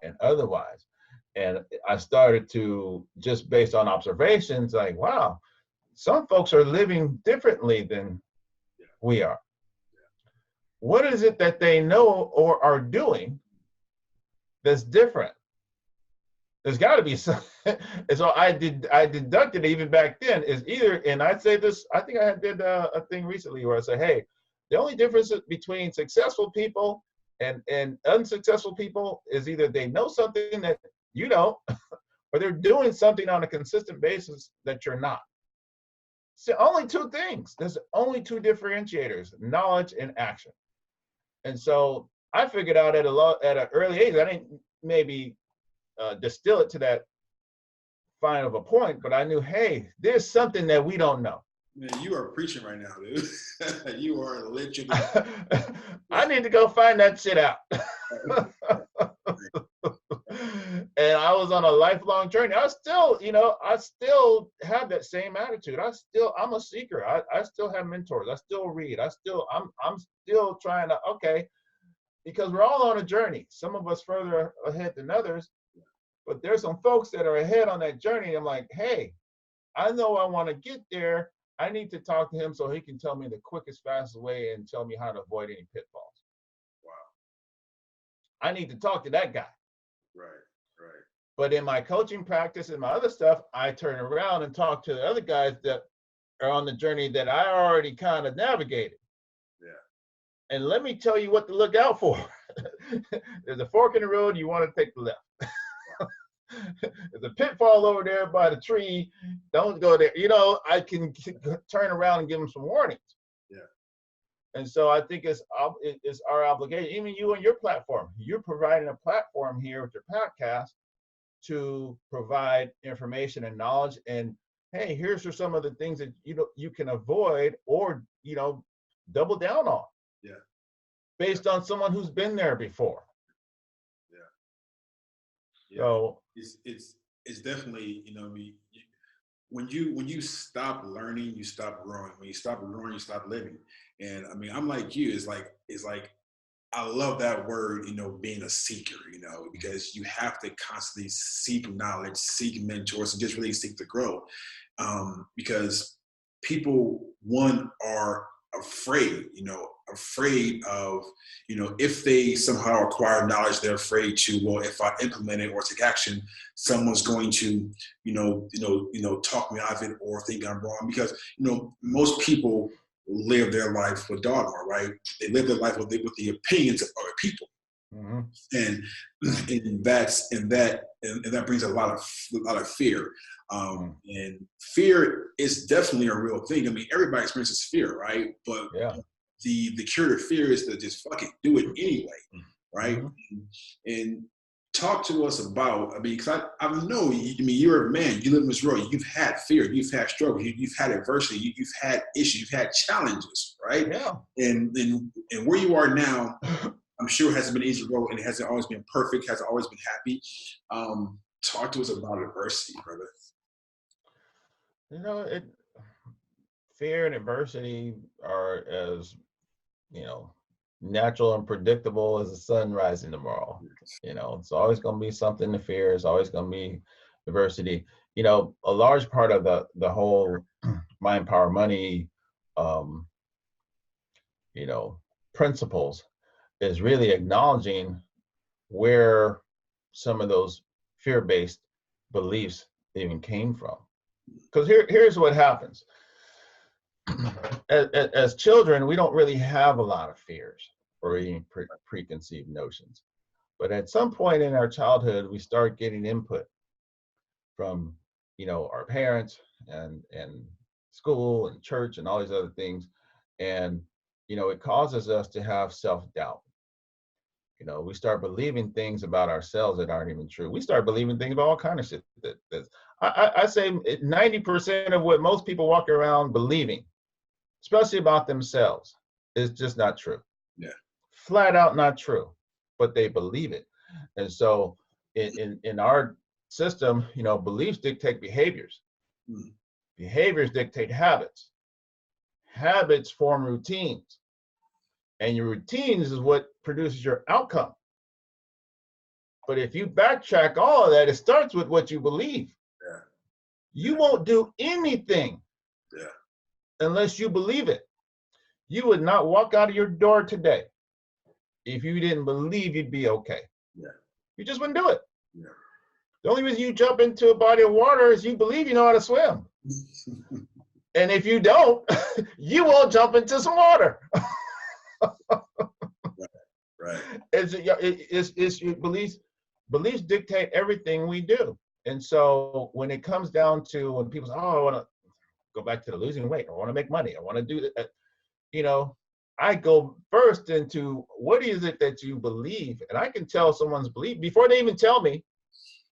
Speaker 2: and otherwise. And I started to, just based on observations, like, wow, some folks are living differently than we are. What is it that they know or are doing that's different? There's got to be some. And so I deducted even back then is either, and I'd say this, I think I did a thing recently where I said, hey, the only difference between successful people and unsuccessful people is either they know something that you don't, or they're doing something on a consistent basis that you're not. So only two things. There's only two differentiators: knowledge and action. And so I figured out at an early age, I didn't maybe distill it to that fine of a point, but I knew, hey, there's something that we don't know.
Speaker 1: Man, you are preaching right now, dude. You are literally.
Speaker 2: I need to go find that shit out. And I was on a lifelong journey. I still have that same attitude. I'm a seeker. I still have mentors. I still read. I'm still trying to, okay, because we're all on a journey. Some of us further ahead than others, but there's some folks that are ahead on that journey. I'm like, hey, I know I want to get there. I need to talk to him so he can tell me the quickest, fastest way and tell me how to avoid any pitfalls.
Speaker 1: Wow.
Speaker 2: I need to talk to that guy.
Speaker 1: Right.
Speaker 2: But in my coaching practice and my other stuff, I turn around and talk to the other guys that are on the journey that I already kind of navigated. Yeah. And let me tell you what to look out for. There's a fork in the road, you want to take the left. There's a pitfall over there by the tree. Don't go there. You know, I can turn around and give them some warnings.
Speaker 1: Yeah.
Speaker 2: And so I think it's our obligation, even you and your platform. You're providing a platform here with your podcast to provide information and knowledge. And hey, here's some of the things that you can avoid or double down on.
Speaker 1: Yeah.
Speaker 2: Based on someone who's been there before.
Speaker 1: Yeah.
Speaker 2: So
Speaker 1: it's definitely, when you stop learning, you stop growing. When you stop growing, you stop living. And I mean, I'm like you. It's like I love that word, being a seeker, because you have to constantly seek knowledge, seek mentors, and just really seek to grow. Because people, one, are afraid of, if they somehow acquire knowledge, they're afraid to, well, if I implement it or take action, someone's going to, talk me out of it or think I'm wrong. Because, most people live their life with dogma, right? They live their life with the opinions of other people.
Speaker 2: Mm-hmm.
Speaker 1: And that brings a lot of fear. And fear is definitely a real thing. I mean, everybody experiences fear, right? But the cure to fear is to just fucking do it anyway, right? Mm-hmm. And talk to us about, because I know, you're a man, you live in this world, you've had fear, you've had struggle, you've had adversity, you've had issues, you've had challenges, right?
Speaker 2: Yeah.
Speaker 1: And where you are now, I'm sure it hasn't been easy road, and it hasn't always been perfect, hasn't always been happy. Talk to us about adversity, brother.
Speaker 2: Fear and adversity are as, natural and predictable as the sun rising tomorrow. It's always going to be something to fear. It's always going to be adversity. A large part of the whole mind, power, money, principles is really acknowledging where some of those fear-based beliefs even came from. Because here's what happens. As children, we don't really have a lot of fears or even preconceived notions. But at some point in our childhood, we start getting input from, our parents and school and church and all these other things. And, it causes us to have self-doubt. We start believing things about ourselves that aren't even true. We start believing things about all kinds of shit. I say 90% of what most people walk around believing, especially about themselves, is just not true.
Speaker 1: Yeah.
Speaker 2: Flat out not true, but they believe it. And so in our system, beliefs dictate behaviors. Behaviors dictate habits. Habits form routines. And your routines is what produces your outcome. But if you backtrack all of that, it starts with what you believe.
Speaker 1: Yeah.
Speaker 2: You won't do anything unless you believe it. You would not walk out of your door today if you didn't believe you'd be okay.
Speaker 1: Yeah.
Speaker 2: You just wouldn't do it.
Speaker 1: Yeah.
Speaker 2: The only reason you jump into a body of water is you believe you know how to swim. And if you don't, you won't jump into some water.
Speaker 1: Right.
Speaker 2: It's your beliefs. Beliefs dictate everything we do. And so when it comes down to when people say, oh, I want to go back to the losing weight, I want to make money, I want to do that, I go first into what is it that you believe? And I can tell someone's belief before they even tell me.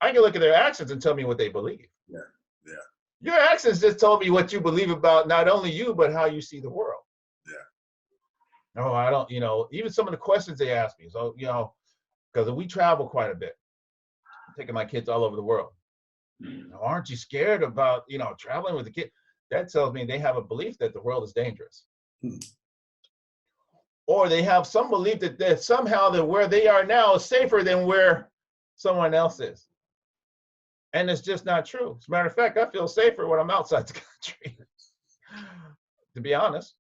Speaker 2: I can look at their actions and tell me what they believe.
Speaker 1: Yeah. Yeah.
Speaker 2: Your actions just told me what you believe about not only you, but how you see the world.
Speaker 1: Yeah.
Speaker 2: Oh, I don't, even some of the questions they ask me. So, because we travel quite a bit, I'm taking my kids all over the world. Aren't you scared about, traveling with the kid? That tells me they have a belief that the world is dangerous. Or they have some belief that somehow that where they are now is safer than where someone else is. And it's just not true. As a matter of fact, I feel safer when I'm outside the country, to be honest.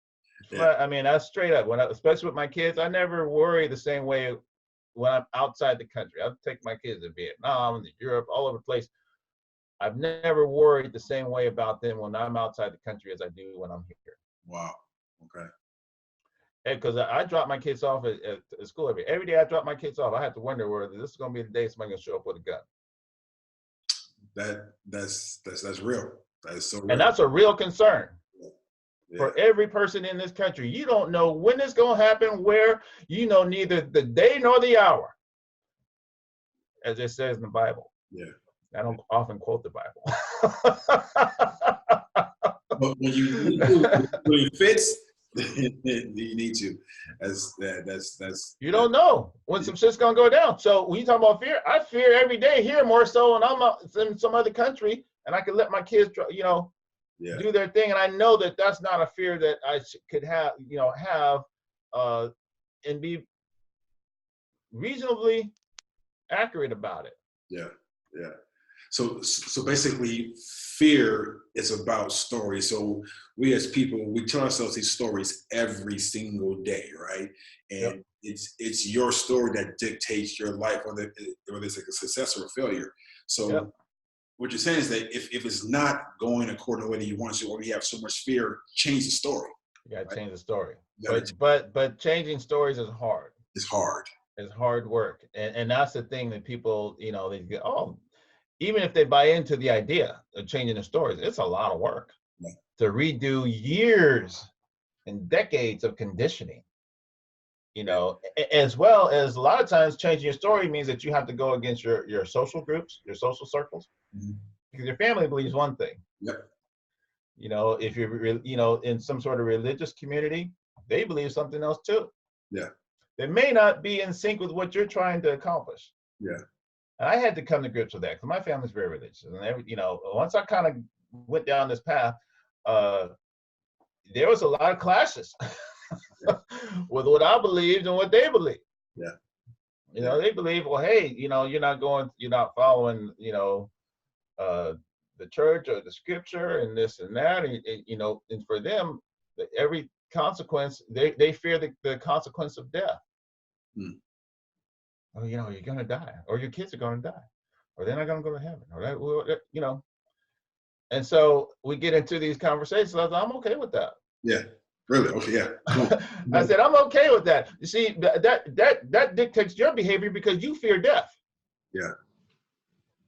Speaker 2: Yeah. I mean, that's straight up. Especially with my kids, I never worry the same way when I'm outside the country. I'll take my kids to Vietnam, to Europe, all over the place. I've never worried the same way about them when I'm outside the country as I do when I'm here.
Speaker 1: Wow. Okay.
Speaker 2: Because I drop my kids off at school every day. I drop my kids off. I have to wonder whether this is going to be the day somebody's going to show up with a gun.
Speaker 1: That's real. That is so real.
Speaker 2: And that's a real concern.
Speaker 1: Yeah.
Speaker 2: For every person in this country. You don't know when it's going to happen, where, you know, neither the day nor the hour, as it says in the Bible.
Speaker 1: Yeah.
Speaker 2: I don't often quote the Bible.
Speaker 1: But when you need to, when it fits, you need to. That's.
Speaker 2: You don't know when some shit's going to go down. So when you talk about fear, I fear every day here more so when I'm in some other country and I can let my kids, you know, do their thing, and I know that that's not a fear that I could have, you know, and be reasonably accurate about it.
Speaker 1: Yeah. So basically, fear is about stories. So we as people, we tell ourselves these stories every single day, right? And it's your story that dictates your life, whether it's a success or a failure. So. What you're saying is that if it's not going according to the way you want to, or you have so much fear, change the story.
Speaker 2: You got to change the story. But changing stories is hard.
Speaker 1: It's hard.
Speaker 2: It's hard work. And that's the thing that people, you know, they get, even if they buy into the idea of changing the stories, it's a lot of work to redo years and decades of conditioning. You know, as well as a lot of times changing your story means that you have to go against your social groups, your social circles, because your family believes one thing.
Speaker 1: Yep.
Speaker 2: You know, if you're, you know, in some sort of religious community, they believe something else too.
Speaker 1: Yeah.
Speaker 2: They may not be in sync with what you're trying to accomplish.
Speaker 1: Yeah.
Speaker 2: And I had to come to grips with that because my family's very religious, and you know, once I kind of went down this path, there was a lot of clashes. With what I believed and what they believe.
Speaker 1: Yeah.
Speaker 2: You know, they believe, well, hey, you know, you're not following, you know, the church or the scripture and this and that. And, you know, and for them, every consequence, they fear the consequence of death. Oh, you know, you're going to die, or your kids are going to die, or they're not going to go to heaven, or that, you know. And so we get into these conversations. I was like, I'm okay with that.
Speaker 1: Yeah. Really? Okay, yeah. Cool.
Speaker 2: I said, I'm okay with that. You see, that dictates your behavior because you fear death.
Speaker 1: Yeah.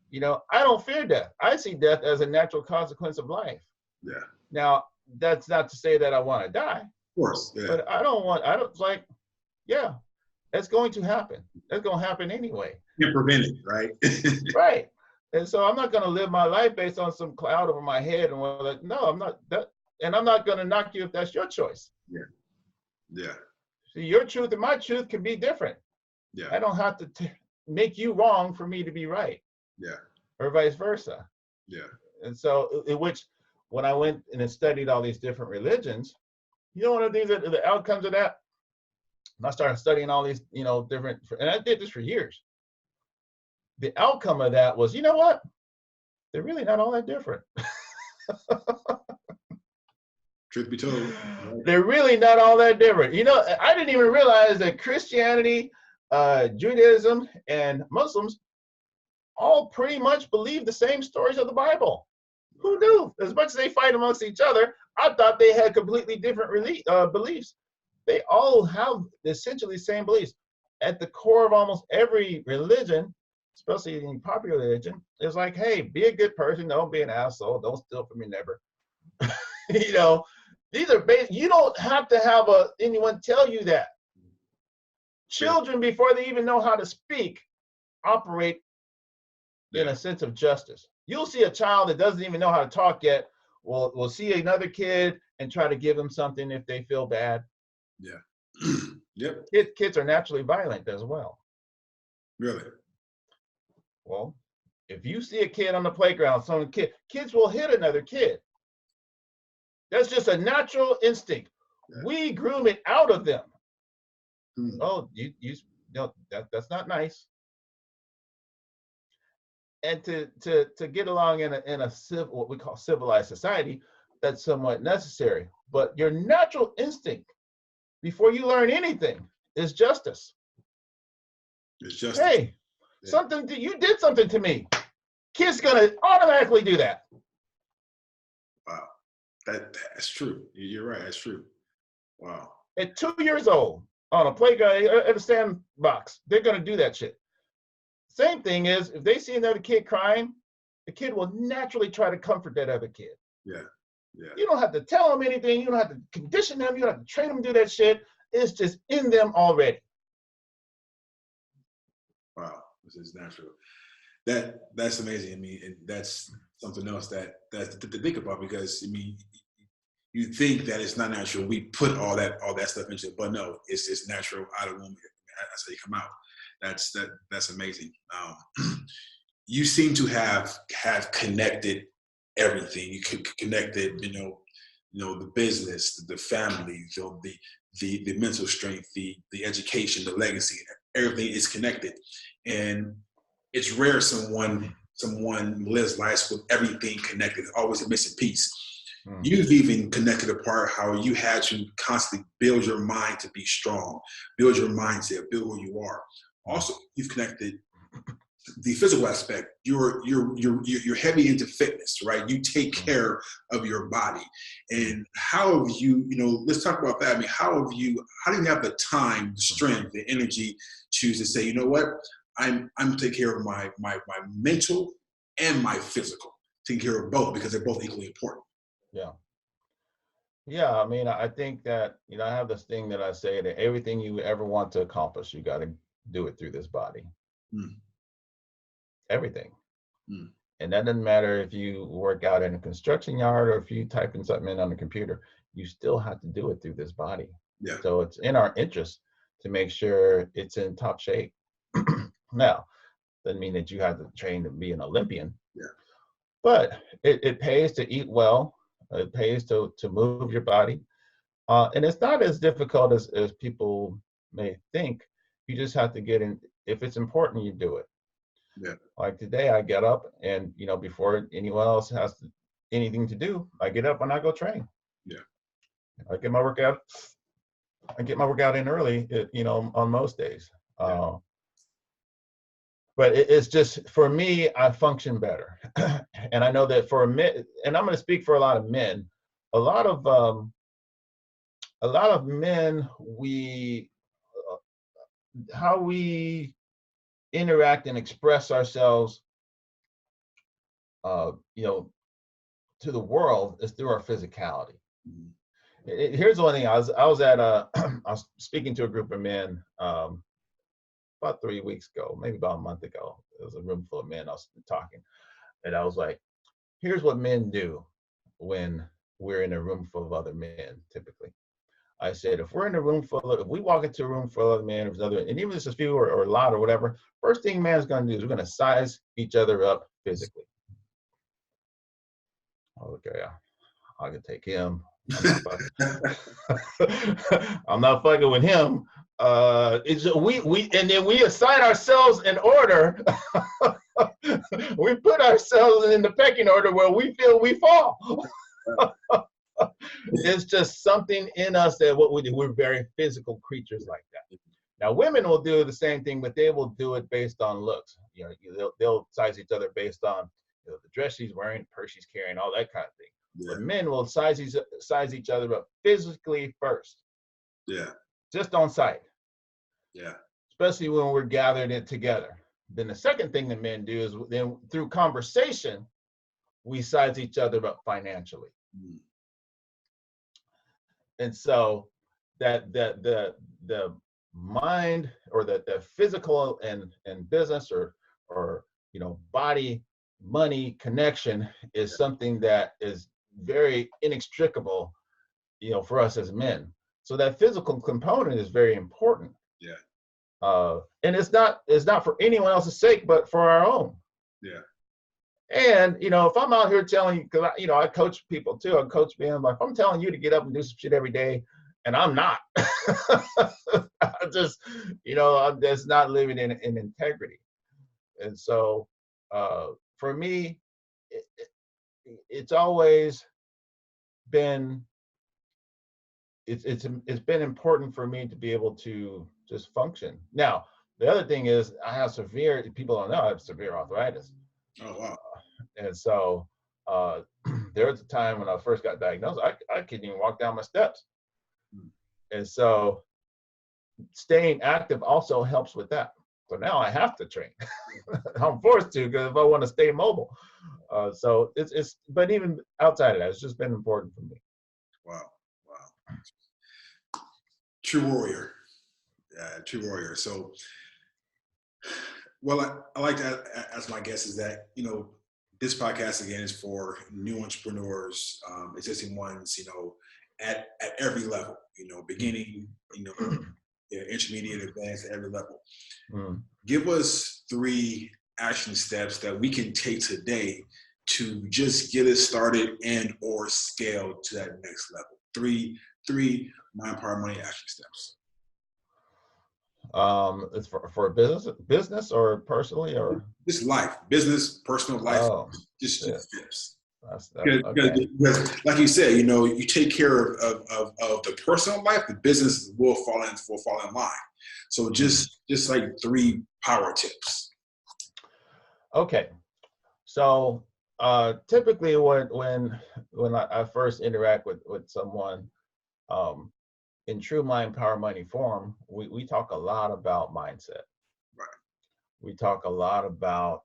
Speaker 2: You know, I don't fear death. I see death as a natural consequence of life.
Speaker 1: Yeah.
Speaker 2: Now, that's not to say that I want to die.
Speaker 1: Of course, yeah.
Speaker 2: But it's going to happen. It's going to happen anyway.
Speaker 1: You can't prevent it, right?
Speaker 2: Right. And so I'm not going to live my life based on some cloud over my head and no, I'm not that. And I'm not going to knock you if that's your choice.
Speaker 1: Yeah. Yeah.
Speaker 2: See, your truth and my truth can be different.
Speaker 1: Yeah.
Speaker 2: I don't have to make you wrong for me to be right.
Speaker 1: Yeah.
Speaker 2: Or vice versa.
Speaker 1: Yeah.
Speaker 2: And so, when I went and studied all these different religions, you know, one of the things that the outcomes of that, and I started studying all these, you know, different, and I did this for years. The outcome of that was, you know what? They're really not all that different.
Speaker 1: Truth be told,
Speaker 2: they're really not all that different. You know, I didn't even realize that Christianity, Judaism, and Muslims all pretty much believe the same stories of the Bible. Who knew? As much as they fight amongst each other, I thought they had completely different beliefs. They all have essentially the same beliefs. At the core of almost every religion, especially in popular religion, is like, hey, be a good person, don't be an asshole, don't steal from your neighbor. You know, these are you don't have to have anyone tell you that. Children, before they even know how to speak, operate in a sense of justice. You'll see a child that doesn't even know how to talk yet will see another kid and try to give them something if they feel bad.
Speaker 1: Yeah. Yep.
Speaker 2: Kids are naturally violent as well.
Speaker 1: Really?
Speaker 2: Well, if you see a kid on the playground, kids will hit another kid. That's just a natural instinct. Yeah. We groom it out of them. Oh, that's not nice. And to get along in a what we call civilized society, that's somewhat necessary. But your natural instinct, before you learn anything, is justice.
Speaker 1: It's justice.
Speaker 2: Hey, you did something to me. Kid's gonna automatically do that.
Speaker 1: Wow, that's true. You're right. That's true. Wow.
Speaker 2: At 2 years old, on a playground, at a sandbox, they're gonna do that shit. Same thing is, if they see another kid crying, the kid will naturally try to comfort that other kid.
Speaker 1: Yeah. Yeah.
Speaker 2: You don't have to tell them anything. You don't have to condition them. You don't have to train them to do that shit. It's just in them already.
Speaker 1: Wow, this is natural. That's amazing. I mean, and that's something else that to think about, because I mean, you think that it's not natural. We put all that stuff into it, but no, it's natural out of the womb. That's how you come out. That's amazing. You seem to have connected everything. You connected, the business, the family, the mental strength, the education, the legacy. Everything is connected, and it's rare someone lives life with everything connected. Always a missing piece. You've even connected a part how you had to constantly build your mind to be strong, build your mindset, build who you are. Also, you've connected the physical aspect. You're heavy into fitness, right? You take care of your body. And how have you, let's talk about that. I mean, how do you have the time, the strength, the energy to say, you know what, I'm taking care of my mental and my physical, taking care of both, because they're both equally important.
Speaker 2: Yeah. I mean, I think that, I have this thing that I say that everything you ever want to accomplish, you got to do it through this body. Everything. And that doesn't matter if you work out in a construction yard or if you type in something in on the computer, you still have to do it through this body.
Speaker 1: Yeah.
Speaker 2: So it's in our interest to make sure it's in top shape. Now, doesn't mean that you have to train to be an Olympian.
Speaker 1: Yeah.
Speaker 2: But it pays to eat well. It pays to move your body. And it's not as difficult as people may think. You just have to get in. If it's important, you do it.
Speaker 1: Yeah.
Speaker 2: Like today, I get up and, before anyone else has anything to do, I get up and I go train.
Speaker 1: Yeah.
Speaker 2: I get my workout in early, on most days.
Speaker 1: Yeah.
Speaker 2: But it's just, for me, I function better. And I know that for men, and I'm going to speak for a lot of men, a lot of men, how we interact and express ourselves, to the world is through our physicality. Here's one thing. I was speaking to a group of men about 3 weeks ago, maybe about a month ago. It was a room full of men. I was talking, and I was like, "Here's what men do when we're in a room full of other men. Typically, I said, if we walk into a room full of other men, and even if it's a few or a lot or whatever, first thing man's going to do is we're going to size each other up physically. Okay, I can take him. I'm not fucking with him. And then we assign ourselves in order. We put ourselves in the pecking order where we feel we fall. It's just something in us that what we do. We're very physical creatures like that. Now, women will do the same thing, but they will do it based on looks. They'll size each other based on the dress she's wearing, the purse she's carrying, all that kind of thing. Yeah. But men will size each other up physically first.
Speaker 1: Yeah.
Speaker 2: Just on sight.
Speaker 1: Yeah.
Speaker 2: Especially when we're gathered in together. Then the second thing that men do is then through conversation, we size each other up financially. And so that the mind or the physical and business or body money connection is something that is very inextricable, for us as men. So that physical component is very important.
Speaker 1: Yeah.
Speaker 2: And it's not for anyone else's sake, but for our own.
Speaker 1: Yeah.
Speaker 2: And, if I'm out here telling you, because, I coach people too. I coach men. Like, if I'm telling you to get up and do some shit every day, and I'm not, I'm just not living in integrity. And so for me, it's always been, it's been important for me to be able to just function. Now, the other thing is I have people don't know I have severe arthritis.
Speaker 1: Oh, wow.
Speaker 2: And so there was a time when I first got diagnosed, I couldn't even walk down my steps. And so staying active also helps with that. So now I have to train. I'm forced to, because if I want to stay mobile. So it's, but even outside of that, it's just been important for me.
Speaker 1: Wow. True warrior. True warrior. So, well, I like to ask my guests is that, this podcast again is for new entrepreneurs, existing ones, at every level, beginning, intermediate, advanced, at every level. Give us 3 action steps that we can take today to just get us started and or scale to that next level. 3 Mind Power Money action steps.
Speaker 2: It's for business or personally, or
Speaker 1: just life, business, personal life, just steps.
Speaker 2: Okay.
Speaker 1: Because, like you said, you take care of the personal life, the business will fall in line. So just like 3 power tips.
Speaker 2: Okay. So typically when I first interact with someone, in true Mind Power Money form, we talk a lot about mindset.
Speaker 1: Right.
Speaker 2: We talk a lot about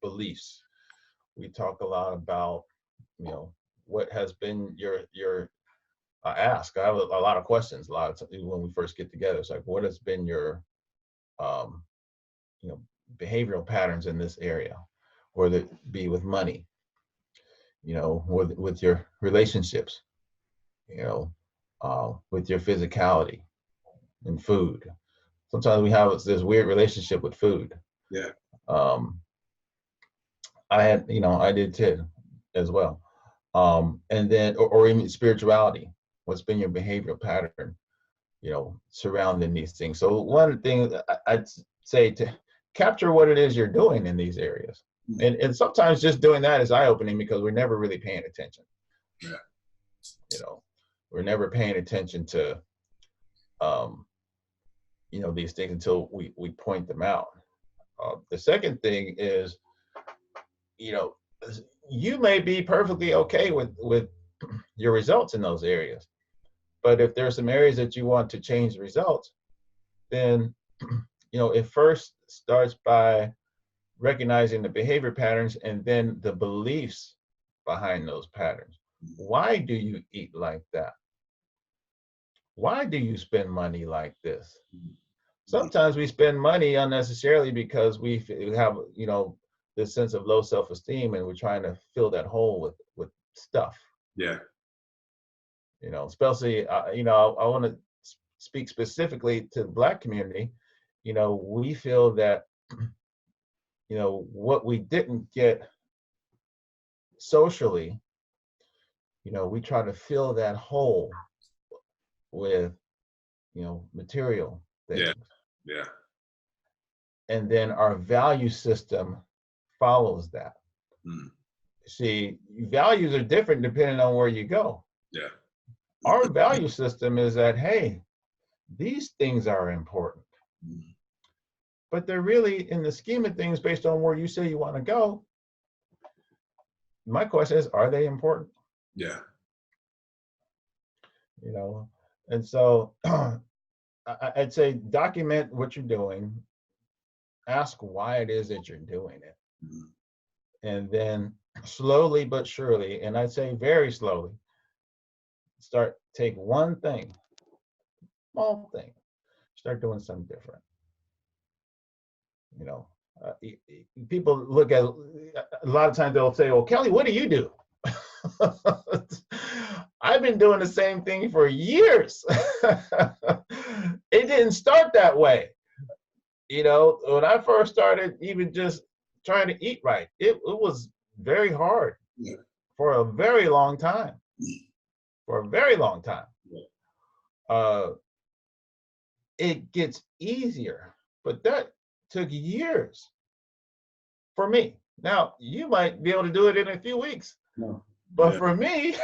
Speaker 2: beliefs. We talk a lot about, what has been your ask. I have a lot of questions. A lot of when we first get together, it's like, what has been your, behavioral patterns in this area, whether it be with money, with your relationships, with your physicality and food. Sometimes we have this weird relationship with food.
Speaker 1: Yeah.
Speaker 2: I did too, as well. And then, or even spirituality. What's been your behavioral pattern, surrounding these things? So one thing I'd say to capture what it is you're doing in these areas. And sometimes just doing that is eye-opening, because we're never really paying attention.
Speaker 1: Yeah.
Speaker 2: We're never paying attention to, these things until we point them out. The second thing is, you may be perfectly okay with your results in those areas, but if there's some areas that you want to change the results, then, it first starts by recognizing the behavior patterns and then the beliefs behind those patterns. Why do you eat like that? Why do you spend money like this? Sometimes we spend money unnecessarily because we have, this sense of low self-esteem, and we're trying to fill that hole with stuff.
Speaker 1: Yeah.
Speaker 2: Especially, I want to speak specifically to the Black community. We feel that, what we didn't get socially, we try to fill that hole with, material things.
Speaker 1: Yeah.
Speaker 2: And then our value system follows that. See, values are different depending on where you go.
Speaker 1: Yeah.
Speaker 2: Our value system is that, hey, these things are important. But they're really, in the scheme of things, based on where you say you want to go. My question is, are they important?
Speaker 1: Yeah.
Speaker 2: And so I'd say document what you're doing, ask why it is that you're doing it. And then slowly but surely, and I'd say very slowly, take one thing, small thing, start doing something different. People look at, a lot of times they'll say, well, Kelly, what do you do? I've been doing the same thing for years. It didn't start that way. When I first started even just trying to eat right, it was very hard for a very long time. It gets easier, but that took years for me. Now, you might be able to do it in a few weeks.
Speaker 1: No.
Speaker 2: But for me,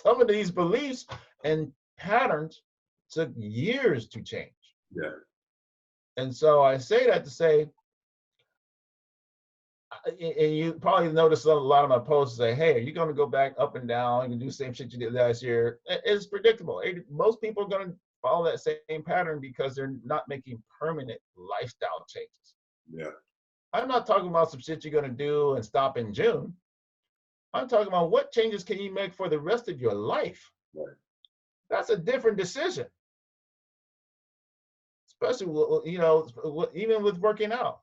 Speaker 2: some of these beliefs and patterns took years to change.
Speaker 1: Yeah.
Speaker 2: And so I say that to say, and you probably notice a lot of my posts say, hey, are you going to go back up and down? You can do the same shit you did last year. It's predictable. Most people are going to follow that same pattern because they're not making permanent lifestyle changes.
Speaker 1: Yeah.
Speaker 2: I'm not talking about some shit you're going to do and stop in June. I'm talking about what changes can you make for the rest of your life.
Speaker 1: Right.
Speaker 2: That's a different decision. Especially, you know, even with working out.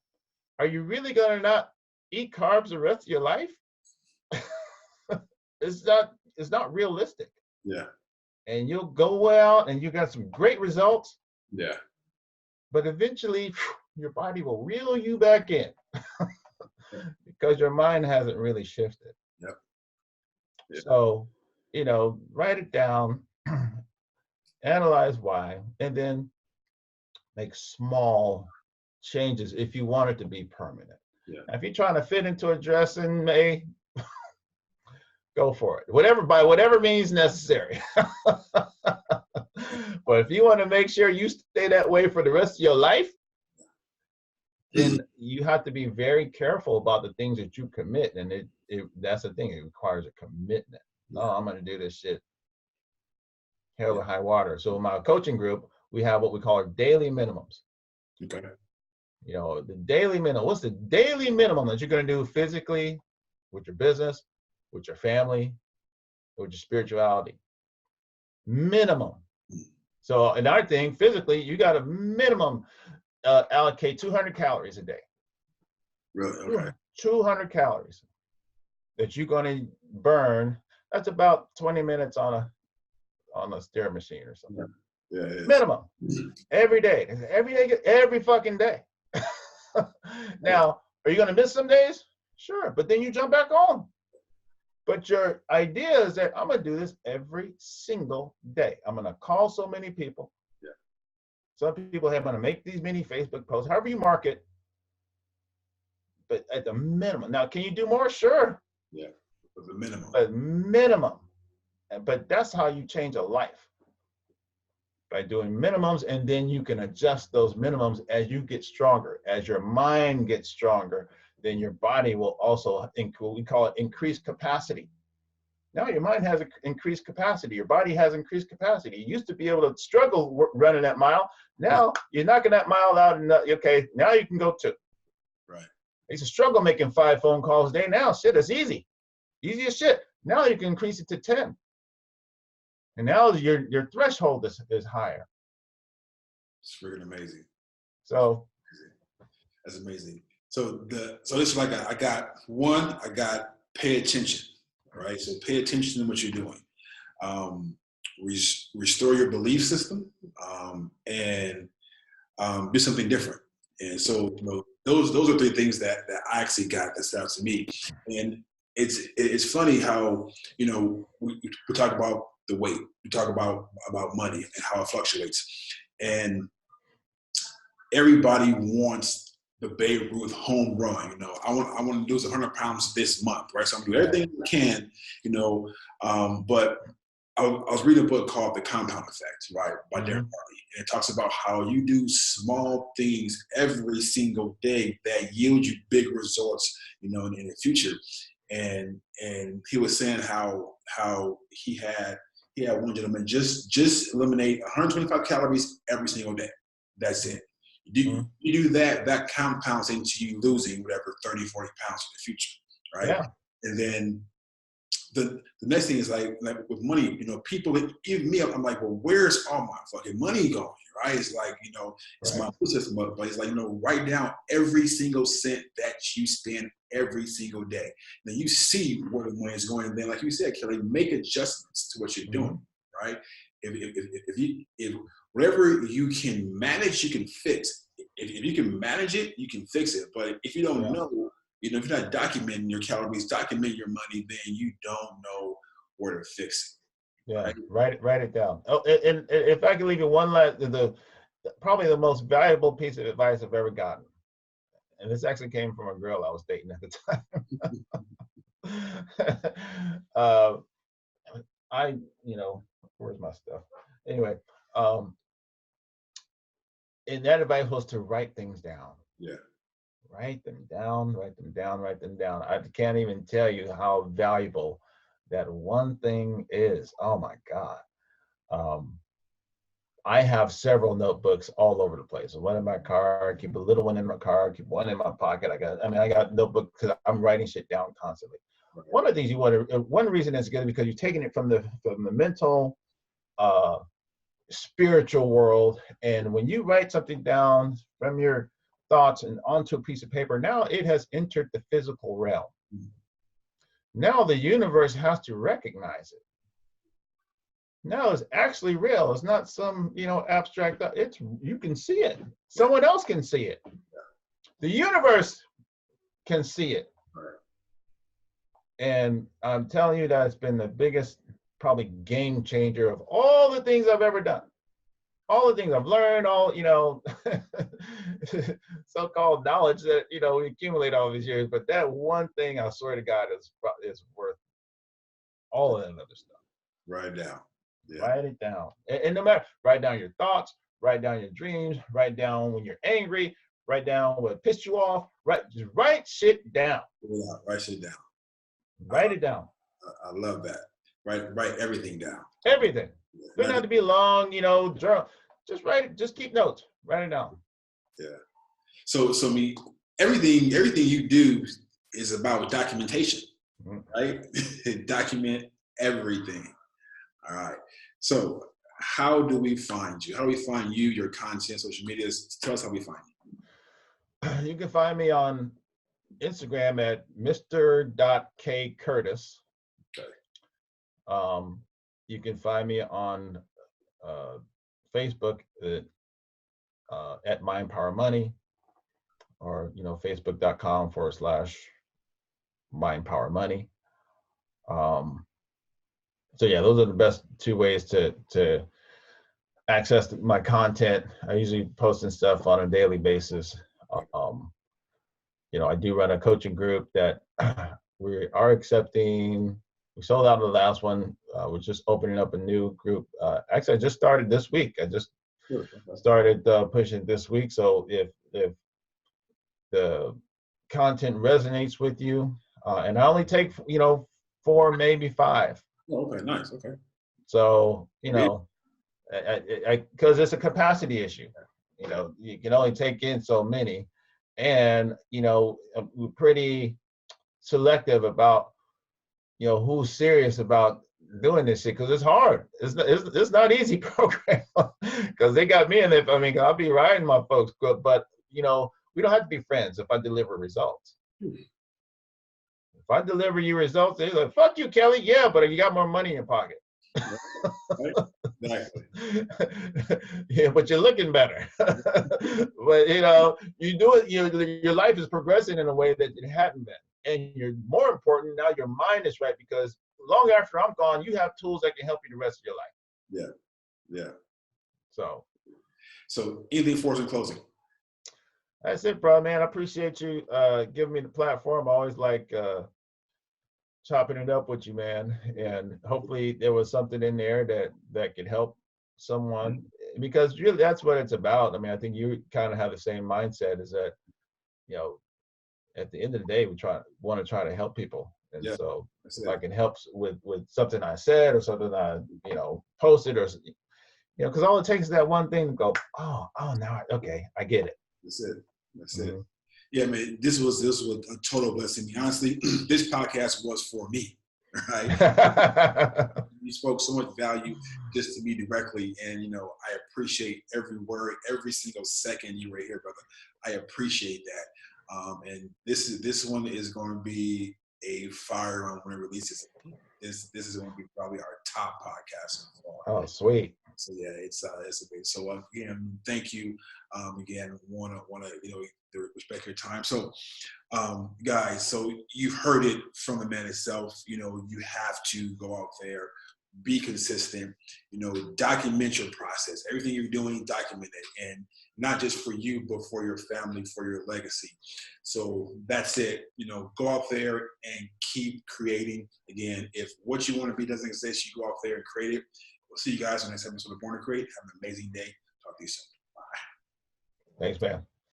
Speaker 2: Are you really going to not eat carbs the rest of your life? It's not realistic.
Speaker 1: Yeah.
Speaker 2: And you'll go out and you got some great results.
Speaker 1: Yeah.
Speaker 2: But eventually your body will reel you back in because your mind hasn't really shifted.
Speaker 1: Yep. Yeah.
Speaker 2: So, you know, write it down, analyze why, and then make small changes if you want it to be permanent.
Speaker 1: Yeah.
Speaker 2: If you're trying to fit into a dress in May, go for it. By whatever means necessary. But if you want to make sure you stay that way for the rest of your life, then you have to be very careful about the things that you commit. And that's the thing, it requires a commitment. No, I'm going to do this shit hell or high water. So in my coaching group, we have what we call our daily minimums.
Speaker 1: Okay.
Speaker 2: You know, the daily minimum. What's the daily minimum that you're going to do physically, with your business, with your family, with your spirituality? Minimum. So another thing, physically, you got a minimum allocate 200 calories a day.
Speaker 1: Really? Okay.
Speaker 2: 200 calories that you're going to burn. That's about 20 minutes on a stair machine or something.
Speaker 1: Yeah. Yeah.
Speaker 2: Minimum. Every day. Every fucking day. Now, are you going to miss some days? Sure. But then you jump back on. But your idea is that I'm going to do this every single day. I'm going to call so many people.
Speaker 1: Yeah.
Speaker 2: Some people are going to make these mini Facebook posts, however you market. But at the minimum. Now, can you do more? Sure.
Speaker 1: Yeah. But the minimum.
Speaker 2: But minimum. But that's how you change a life. By doing minimums, and then you can adjust those minimums as you get stronger. As your mind gets stronger, then your body will also, we call it increased capacity. Now your mind has increased capacity. Your body has increased capacity. You used to be able to struggle running that mile. Now you're knocking that mile out, and okay, now you can go 2.
Speaker 1: Right.
Speaker 2: I used to struggle making 5 phone calls a day. Now, shit, it's easy. Easy as shit. Now you can increase it to 10. And now your threshold is higher.
Speaker 1: It's freaking amazing.
Speaker 2: So
Speaker 1: that's amazing. So this is like I got pay attention, right? So pay attention to what you're doing. Restore your belief system, and do something different. And so, you know, those are 3 things that I actually got that stood out to me. And it's funny how, you know, we talk about the weight, we talk about money and how it fluctuates, and everybody wants the Babe Ruth home run. You know, I want to lose 100 pounds this month, right? So I'm doing everything I can, you know. But I was reading a book called The Compound Effect, right, by Darren. And it talks about how you do small things every single day that yield you big results, you know, in the future. And he was saying how he had one gentleman just eliminate 125 calories every single day. That's it. You do that compounds into you losing whatever 30, 40 pounds in the future, right? Yeah. And then the next thing is like with money, you know, people, even me, I'm like, well, where's all my fucking money going, right? It's like, you know, it's my system, but it's like, you know, write down every single cent that you spend every single day. Then you see where the money is going, and then, like you said, Kelly, make adjustments to what you're doing, right? If whatever you can manage, you can fix. If you can manage it, you can fix it. But if you don't know, you know, if you're not documenting your calories, document your money, then you don't know where to fix it.
Speaker 2: Yeah, right? Write it down. Oh, and if I can leave you one last, probably the most valuable piece of advice I've ever gotten, and this actually came from a girl I was dating at the time. You know, where's my stuff? Anyway, and that advice was to write things down.
Speaker 1: Yeah.
Speaker 2: Write them down, write them down, write them down. I can't even tell you how valuable that one thing is. Oh my God. I have several notebooks all over the place. One in my car, keep a little one in my car, keep one in my pocket. I got notebooks because I'm writing shit down constantly.
Speaker 1: Right.
Speaker 2: One of the things one reason it's good because you're taking it from the mental, spiritual world. And when you write something down from your thoughts and onto a piece of paper, now it has entered the physical realm. Now the universe has to recognize it. Now it's actually real. It's not some, abstract. You can see it. Someone else can see it. The universe can see it. And I'm telling you that it's been the biggest, probably game changer of all the things I've ever done. All the things I've learned, all, so-called knowledge that, we accumulate all these years. But that one thing, I swear to God, is worth all of that other stuff.
Speaker 1: Write it down. Yeah.
Speaker 2: Write it down. And no matter, write down your thoughts, write down your dreams, write down when you're angry, write down what pissed you off, just write shit down.
Speaker 1: Yeah, write shit down.
Speaker 2: Write it down.
Speaker 1: I love that. Write everything down.
Speaker 2: Everything. It doesn't have to be long, journal. Just write it, just keep notes. Write it down.
Speaker 1: Yeah. So everything you do is about documentation, right? Document everything. All right. So how do we find you? How do we find you, your content, social media? Tell us how we find you.
Speaker 2: You can find me on Instagram at Mr.K.Curtis.
Speaker 1: Okay.
Speaker 2: You can find me on Facebook at Mind Power Money, or Facebook.com/Mind Power Money. So yeah, those are the best two ways to access my content. I usually posting stuff on a daily basis. I do run a coaching group that we are accepting. We sold out of the last one. We're just opening up a new group. Actually, I just started this week. I just started pushing this week. So if the content resonates with you, and I only take 4, maybe 5.
Speaker 1: Oh, okay, nice. Okay. So
Speaker 2: because it's a capacity issue. You can only take in so many, and we're pretty selective about who's serious about doing this shit, because it's hard. It's not easy program, because they got me in it. I'll be riding my folks, but we don't have to be friends if I deliver results. If I deliver you results, they're like, fuck you, Kelly. Yeah, but you got more money in your pocket.
Speaker 1: Right? Exactly.
Speaker 2: Yeah, but you're looking better. But you do it. Your life is progressing in a way that it hadn't been, and you're more important now. Your mind is right, because long after I'm gone, you have tools that can help you the rest of your life.
Speaker 1: Yeah. So anything for us in closing?
Speaker 2: That's it, bro, man. I appreciate you giving me the platform. I always like chopping it up with you, man. And hopefully there was something in there that could help someone, because really that's what it's about. I think you kind of have the same mindset, is that, at the end of the day, we want to try to help people. And so if I can help with something I said, or something I, posted, or, because all it takes is that one thing to go, oh, now, okay, I get it.
Speaker 1: That's it. Yeah, man, this was a total blessing. Honestly, this podcast was for me, right? You spoke so much value just to me directly, and I appreciate every word, every single second you were here, brother. I appreciate that. And this one is going to be a fire on when it releases. This is going to be probably our top podcast.
Speaker 2: Oh, sweet.
Speaker 1: So yeah, it's a big. So again, thank you. Again, wanna respect your time. So, guys, so you've heard it from the man itself. You have to go out there, be consistent. Document your process. Everything you're doing, document it, and not just for you, but for your family, for your legacy. So that's it. Go out there and keep creating. Again, if what you want to be doesn't exist, you go out there and create it. We'll see you guys on the next episode of Born to Create. Have an amazing day. Talk to you soon. Bye.
Speaker 2: Thanks, man.